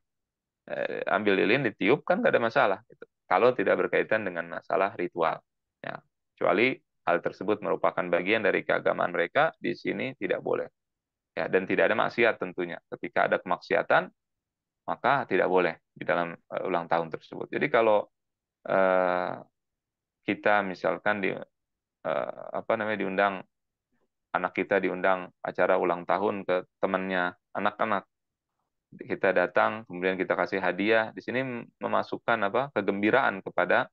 Ambil lilin ditiup kan nggak ada masalah. Gitu. Kalau tidak berkaitan dengan masalah ritual, ya. Kecuali hal tersebut merupakan bagian dari keagamaan mereka, di sini tidak boleh. Ya, dan tidak ada maksiat tentunya. Ketika ada kemaksiatan, maka tidak boleh di dalam ulang tahun tersebut. Jadi kalau uh, kita misalkan apa namanya diundang, anak kita diundang acara ulang tahun ke temannya anak-anak, kita datang kemudian kita kasih hadiah, di sini memasukkan apa kegembiraan kepada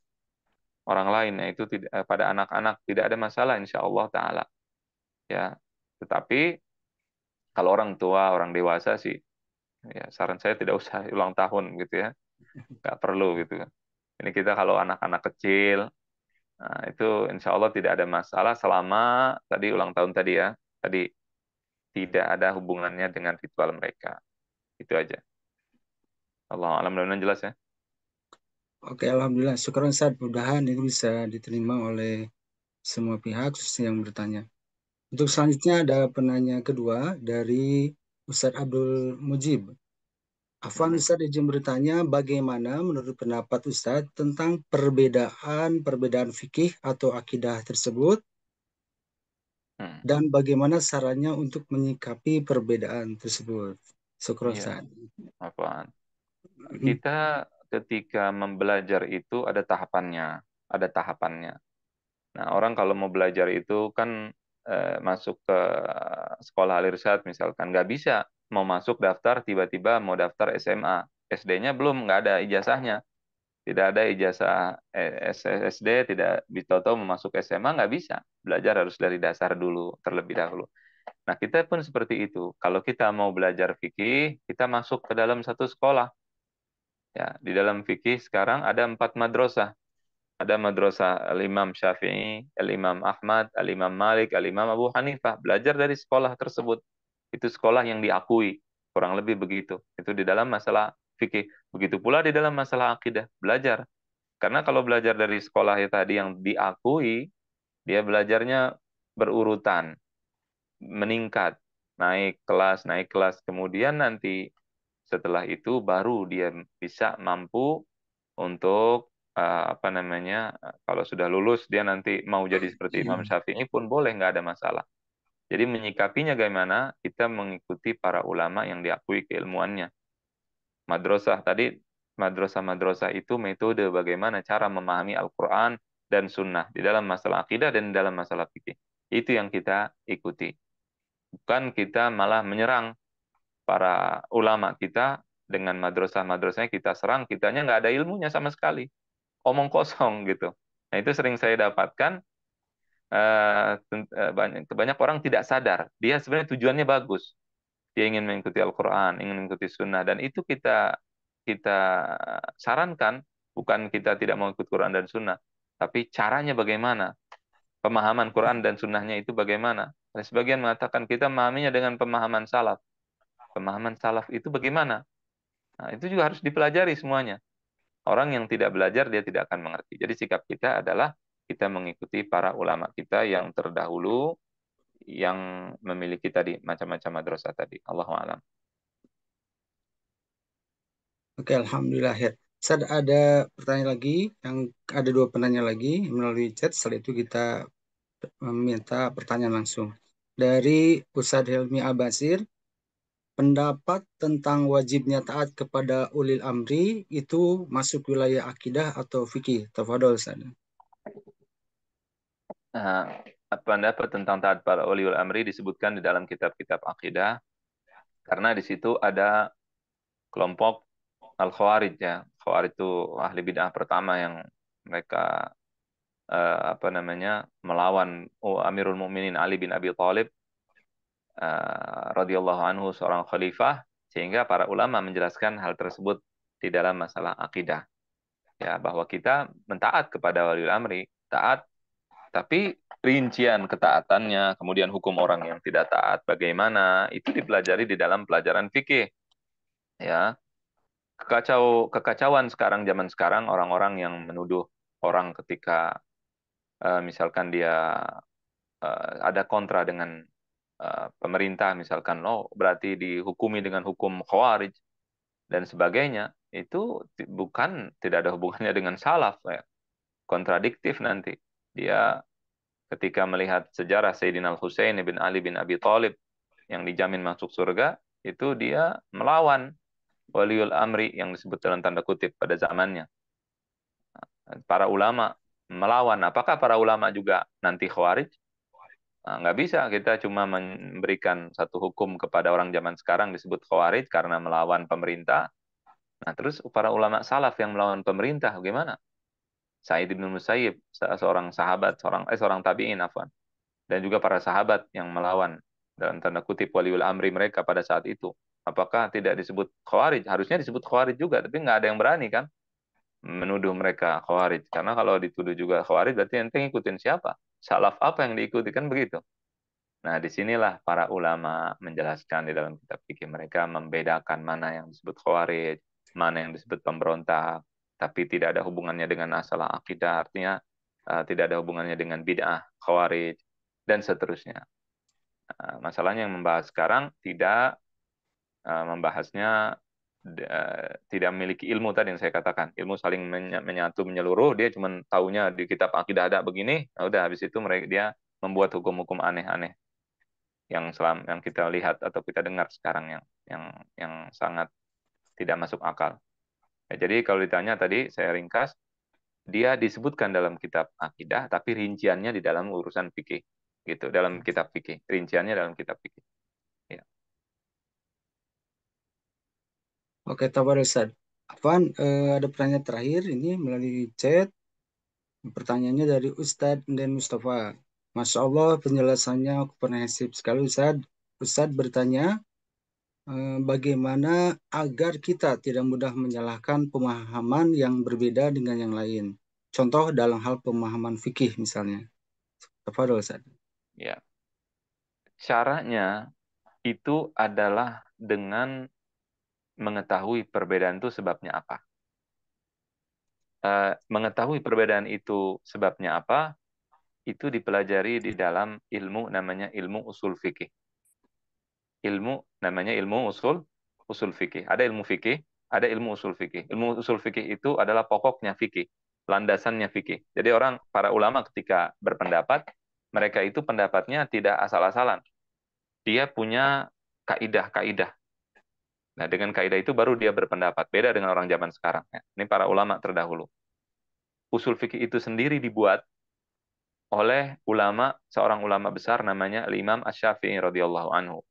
orang lain, yaitu pada anak-anak, tidak ada masalah insya Allah taala, ya. Tetapi kalau orang tua, orang dewasa sih, ya saran saya tidak usah ulang tahun gitu ya, nggak perlu gitu kan. Ini kita kalau anak-anak kecil, nah itu insya Allah tidak ada masalah selama tadi ulang tahun tadi ya, tadi tidak ada hubungannya dengan ritual mereka. Itu aja. Allah alam, mudah-mudahan jelas ya. Oke, Alhamdulillah. Syukur Ustaz. Mudahan ini bisa diterima oleh semua pihak, khususnya yang bertanya. Untuk selanjutnya ada penanya kedua dari Ustadz Abdul Mujib. Afwan Mhm. Ustadz izin bertanya, bagaimana menurut pendapat Ustadz tentang perbedaan fikih atau akidah tersebut Hmm. dan bagaimana caranya untuk menyikapi perbedaan tersebut? Syukur Iya, Ustadz. apaan? Hmm. Kita ketika membelajar itu ada tahapannya, ada tahapannya. Nah, orang kalau mau belajar itu kan masuk ke sekolah al-irsyad misalkan, nggak bisa mau masuk daftar tiba-tiba mau daftar SMA. SD-nya belum, nggak ada ijazahnya. Tidak ada ijazah SD, tidak tahu mau masuk SMA, nggak bisa. Belajar harus dari dasar dulu, terlebih dahulu. Nah, kita pun seperti itu. Kalau kita mau belajar fikih, kita masuk ke dalam satu sekolah. Ya, di dalam fikih sekarang ada 4 madrasah. Ada madrasah Al-Imam Syafi'i, Al-Imam Ahmad, Al-Imam Malik, Al-Imam Abu Hanifah. Belajar dari sekolah tersebut. Itu sekolah yang diakui. Kurang lebih begitu. Itu di dalam masalah fikih. Begitu pula di dalam masalah akidah. Belajar. Karena kalau belajar dari sekolah yang tadi yang diakui, dia belajarnya berurutan, meningkat. naik kelas. Kemudian nanti setelah itu baru dia bisa mampu untuk apa namanya, kalau sudah lulus dia nanti mau jadi seperti Imam Syafi'i pun boleh, nggak ada masalah. Jadi menyikapinya bagaimana? Kita mengikuti para ulama yang diakui keilmuannya. Madrasah tadi, madrasah-madrasah itu metode bagaimana cara memahami Al-Quran dan Sunnah di dalam masalah akidah dan dalam masalah fikih. Itu yang kita ikuti. Bukan kita malah menyerang para ulama kita dengan madrasah-madrasahnya kita serang, kitanya nggak ada ilmunya sama sekali. Omong kosong gitu. Nah itu sering saya dapatkan, banyak orang tidak sadar. Dia sebenarnya tujuannya bagus. Dia ingin mengikuti Al-Quran, ingin mengikuti Sunnah, dan itu kita kita sarankan, bukan kita tidak mau ikut Quran dan Sunnah, tapi caranya bagaimana, pemahaman Quran dan Sunnahnya itu bagaimana. Ada sebagian mengatakan kita memahaminya dengan pemahaman salaf. Pemahaman salaf itu bagaimana? Nah, itu juga harus dipelajari semuanya. Orang yang tidak belajar, dia tidak akan mengerti. Jadi sikap kita adalah kita mengikuti para ulama kita yang terdahulu, yang memiliki tadi macam-macam madrasah tadi. Allahu a'lam. Oke, Alhamdulillah ya. Ustaz, ada pertanyaan lagi, yang ada dua penanya lagi melalui chat. Setelah itu kita meminta pertanyaan langsung. Dari Ustadz Helmi Abasir, pendapat tentang wajibnya taat kepada ulil amri itu masuk wilayah akidah atau fikih? Tafadhol, Ustaz. Nah, pendapat tentang taat para waliul amri disebutkan di dalam kitab-kitab akidah, karena di situ ada kelompok Al-Khawarij ya. Khawarij itu ahli bid'ah pertama yang mereka apa namanya, melawan Amirul Mukminin Ali bin Abi Thalib radhiyallahu anhu, seorang khalifah, sehingga para ulama menjelaskan hal tersebut di dalam masalah akidah, ya, bahwa kita mentaat kepada waliul amri, taat, tapi rincian ketaatannya, kemudian hukum orang yang tidak taat bagaimana, itu dipelajari di dalam pelajaran fikih, ya. Kekacauan sekarang, zaman sekarang, orang-orang yang menuduh orang ketika misalkan dia ada kontra dengan pemerintah, misalkan, oh berarti dihukumi dengan hukum khawarij dan sebagainya, itu bukan, tidak ada hubungannya dengan salaf, ya. Kontradiktif nanti. Dia ketika melihat sejarah Sayyidina Al-Husain bin Ali bin Abi Thalib yang dijamin masuk surga, itu dia melawan waliul amri yang disebut dalam tanda kutip pada zamannya. Para ulama melawan. Apakah para ulama juga nanti khawarij? Nah, nggak bisa kita cuma memberikan satu hukum kepada orang zaman sekarang disebut khawarij karena melawan pemerintah. Nah, terus para ulama salaf yang melawan pemerintah bagaimana? Sa'id bin Musayyib, seorang sahabat, seorang tabi'in, afwan, dan juga para sahabat yang melawan dalam tanda kutip waliul amri mereka pada saat itu. Apakah tidak disebut khawarij? Harusnya disebut khawarij juga, tapi nggak ada yang berani kan menuduh mereka khawarij. Karena kalau dituduh juga khawarij, berarti ente ngikutin siapa? Salaf apa yang diikuti, kan begitu. Nah, disinilah para ulama menjelaskan di dalam kitab fikih mereka, membedakan mana yang disebut khawarij, mana yang disebut pemberontak, tapi tidak ada hubungannya dengan masalah akidah, artinya tidak ada hubungannya dengan bid'ah, khawarij, dan seterusnya. Masalahnya yang membahas sekarang tidak membahasnya, tidak memiliki ilmu tadi yang saya katakan. Ilmu saling menyatu, menyeluruh, dia cuma taunya di kitab akidah ada begini, nah udah habis itu mereka dia membuat hukum-hukum aneh-aneh yang kita lihat atau kita dengar sekarang, yang sangat tidak masuk akal. Ya, jadi kalau ditanya tadi saya ringkas, dia disebutkan dalam kitab akidah tapi rinciannya di dalam urusan fikih, gitu, dalam kitab fikih, rinciannya dalam kitab fikih. Ya. Oke, tafadhol, Ustaz. Afwan, ada pertanyaan terakhir ini melalui chat. Pertanyaannya dari Ustadz dan Mustafa. Masya Allah, penjelasannya komprehensif sekali, Ustadz. Ustadz bertanya, bagaimana agar kita tidak mudah menyalahkan pemahaman yang berbeda dengan yang lain. Contoh dalam hal pemahaman fikih misalnya. Tafadhol, Ustadz. Ya. Caranya itu adalah dengan mengetahui perbedaan itu sebabnya apa. Mengetahui perbedaan itu sebabnya apa, itu dipelajari di dalam ilmu namanya ilmu usul fikih. ilmu namanya ilmu usul fikih. Ada ilmu fikih, ada ilmu usul fikih. Ilmu usul fikih itu adalah pokoknya fikih, landasannya fikih. Jadi para ulama ketika berpendapat, mereka itu pendapatnya tidak asal-asalan. Dia punya kaidah-kaidah. Nah, dengan kaidah itu baru dia berpendapat. Beda dengan orang zaman sekarang. Ya. Ini para ulama terdahulu. Usul fikih itu sendiri dibuat oleh seorang ulama besar namanya Al-Imam Asy-Syafi'i radhiyallahu anhu.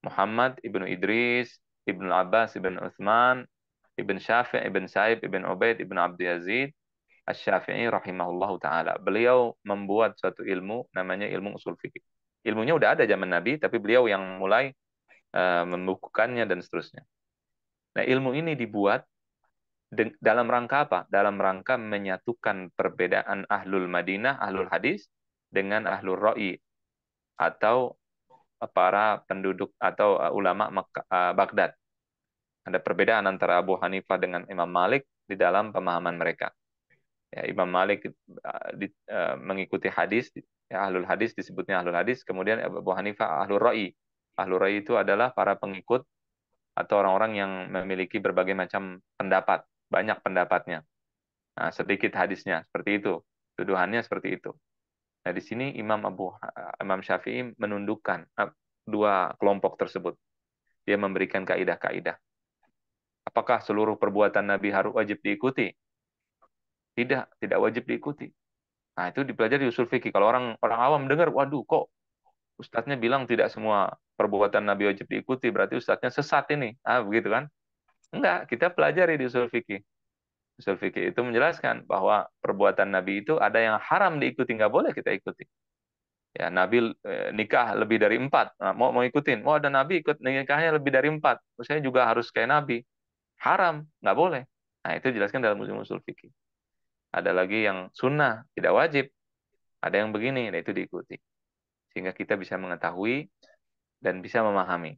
Muhammad ibnu Idris, ibnu Abbas, ibnu Utsman, ibn Syafi', ibn Sa'ib, ibn Ubaid, ibn Abdul Yazid, Asy-Syafi'i rahimahullahu taala. Beliau membuat suatu ilmu namanya ilmu usul fikih. Ilmunya udah ada zaman Nabi, tapi beliau yang mulai membukukannya dan seterusnya. Nah, ilmu ini dibuat dalam rangka apa? Dalam rangka menyatukan perbedaan ahlul Madinah, ahlul hadis, dengan ahlul ra'i atau para penduduk atau ulama Baghdad. Ada perbedaan antara Abu Hanifah dengan Imam Malik di dalam pemahaman mereka. Ya, Imam Malik mengikuti hadis, ya, ahlul hadis disebutnya ahlul hadis, kemudian Abu Hanifah ahlul ra'i. Ahlul ra'i itu adalah para pengikut atau orang-orang yang memiliki berbagai macam pendapat, banyak pendapatnya. Nah, sedikit hadisnya, seperti itu. Tuduhannya seperti itu. Nah, di sini Imam Syafi'i menundukkan dua kelompok tersebut. Dia memberikan kaidah-kaidah. Apakah seluruh perbuatan Nabi harus wajib diikuti? Tidak, tidak wajib diikuti. Nah, itu dipelajari di usul fikih. Kalau orang orang awam dengar, waduh, kok ustadznya bilang tidak semua perbuatan Nabi wajib diikuti, berarti ustadznya sesat ini. Ah, begitu kan? Enggak, kita pelajari di usul fikih. Usul fikih itu menjelaskan bahwa perbuatan Nabi itu ada yang haram diikuti, nggak boleh kita ikuti. Ya, Nabi nikah lebih dari 4. Nah, mau ikutin. Oh, ada Nabi ikut nikahnya lebih dari 4. Saya juga harus kayak Nabi. Haram, nggak boleh. Nah, itu jelaskan dalam usul fikih. Ada lagi yang sunnah, tidak wajib. Ada yang begini, nah itu diikuti. Sehingga kita bisa mengetahui dan bisa memahami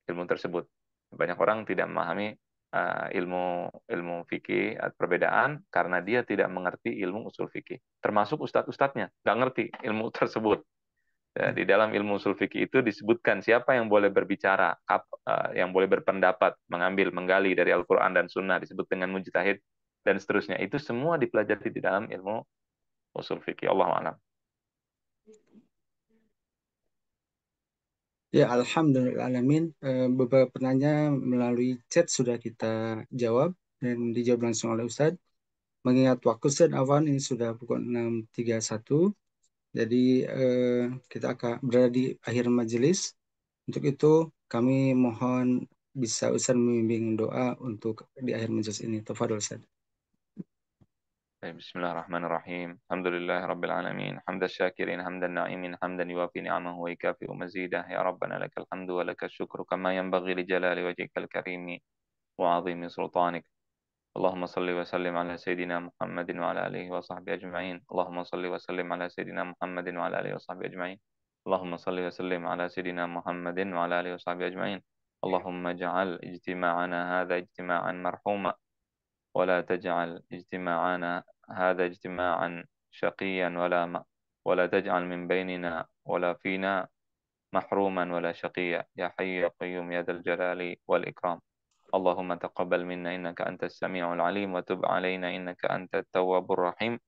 ilmu tersebut. Banyak orang tidak memahami ilmu ilmu fikih perbedaan karena dia tidak mengerti ilmu usul fikih. Termasuk ustadz-ustadznya nggak ngerti ilmu tersebut. Ya, di dalam ilmu usul fikih itu disebutkan siapa yang boleh berbicara, yang boleh berpendapat, mengambil, menggali dari Al-Quran dan Sunnah, disebut dengan mujtahid, dan seterusnya. Itu semua dipelajari di dalam ilmu usul fikih. Allah alam. Ya, alhamdulillahalamin. Beberapa pertanyaan melalui chat sudah kita jawab dan dijawab langsung oleh Ustadz. Mengingat waktu Ustadz Afwan ini sudah pukul 6.31, jadi kita akan berada di akhir majelis. Untuk itu kami mohon bisa Ustadz membimbing doa untuk di akhir majelis ini. Tafadhol Ustadz. بسم الله الرحمن الرحيم الحمد لله رب العالمين حمد الشاكرين حمد الناعمين حمدا يوافي نعمه ويكافئ مزيده يا ربنا لك الحمد ولك الشكر كما ينبغي لجلال وجهك الكريم وعظيم سلطانك اللهم صل وسلم على سيدنا محمد وعلى آله وصحبه أجمعين اللهم صل وسلم على سيدنا محمد وعلى آله وصحبه أجمعين اللهم صل وسلم على سيدنا محمد وعلى آله وصحبه أجمعين اللهم اجعل اجتماعنا هذا اجتماعا مرحوما ولا تجعل اجتماعنا هذا اجتماعا شقيا ولا تجعل من بيننا ولا فينا محروما ولا شقيا يا حي يا قيوم يا ذا الجلال والإكرام اللهم تقبل منا إنك أنت السميع العليم وتب علينا إنك أنت التواب الرحيم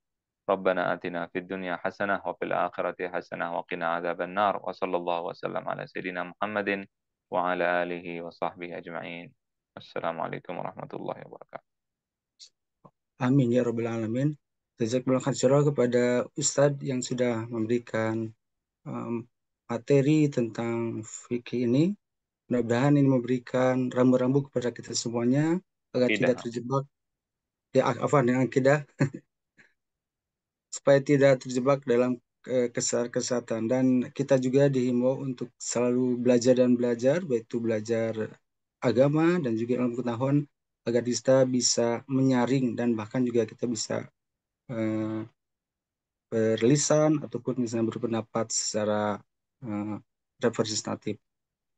ربنا آتنا في الدنيا حسنة وفي الآخرة حسنة وقنا عذاب النار وصلى الله وسلم على سيدنا محمد وعلى آله وصحبه أجمعين السلام عليكم ورحمة الله وبركاته. Amin ya Rabbal Alamin. Jazakumullah khairan kepada Ustadz yang sudah memberikan um, materi tentang fikih ini. Mudah-mudahan ini memberikan rambu-rambu kepada kita semuanya agar tidak Tidak. terjebak di afan dengan akidah, supaya tidak terjebak dalam kesesatan. Dan kita juga dihimbau untuk selalu belajar dan belajar, baik itu belajar agama dan juga ilmu pengetahuan, agar kita bisa menyaring dan bahkan juga kita bisa eh, berlisan ataupun misalnya berpendapat secara eh, representatif.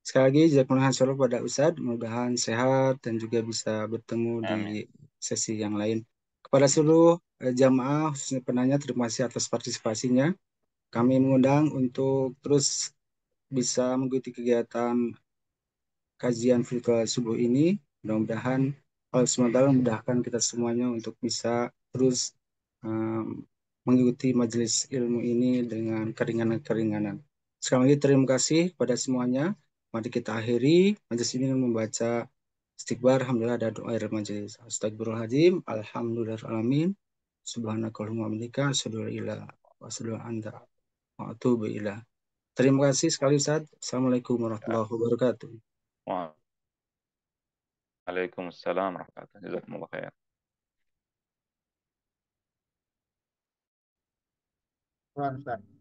Sekali lagi, jazakumullah khairan pada Ustadz. Mudah-mudahan sehat dan juga bisa bertemu di Amin. sesi yang lain. Kepada seluruh jamaah, khususnya penanya, terima kasih atas partisipasinya. Kami mengundang untuk terus bisa mengikuti kegiatan kajian virtual subuh ini. Mudah-mudahan Allah SWT memudahkan kita semuanya untuk bisa terus um, mengikuti majelis ilmu ini dengan keringanan-keringanan. Sekali lagi terima kasih kepada semuanya. Mari kita akhiri majelis ini dengan membaca istighfar, alhamdulillah, dan doa akhir majelis. Astagfirullahaladzim, alhamdulillahirrahmanirrahim. Subhanakallahumma wa bihamdika, asyhadu an la ilaha illa anta, wa asyhadu anna anta wa atubu ilaik. Terima kasih sekali Ustaz. Assalamualaikum warahmatullahi wabarakatuh. وعليكم السلام ورحمة الله، جزاكم الله خير. Tuhan, Ustaz.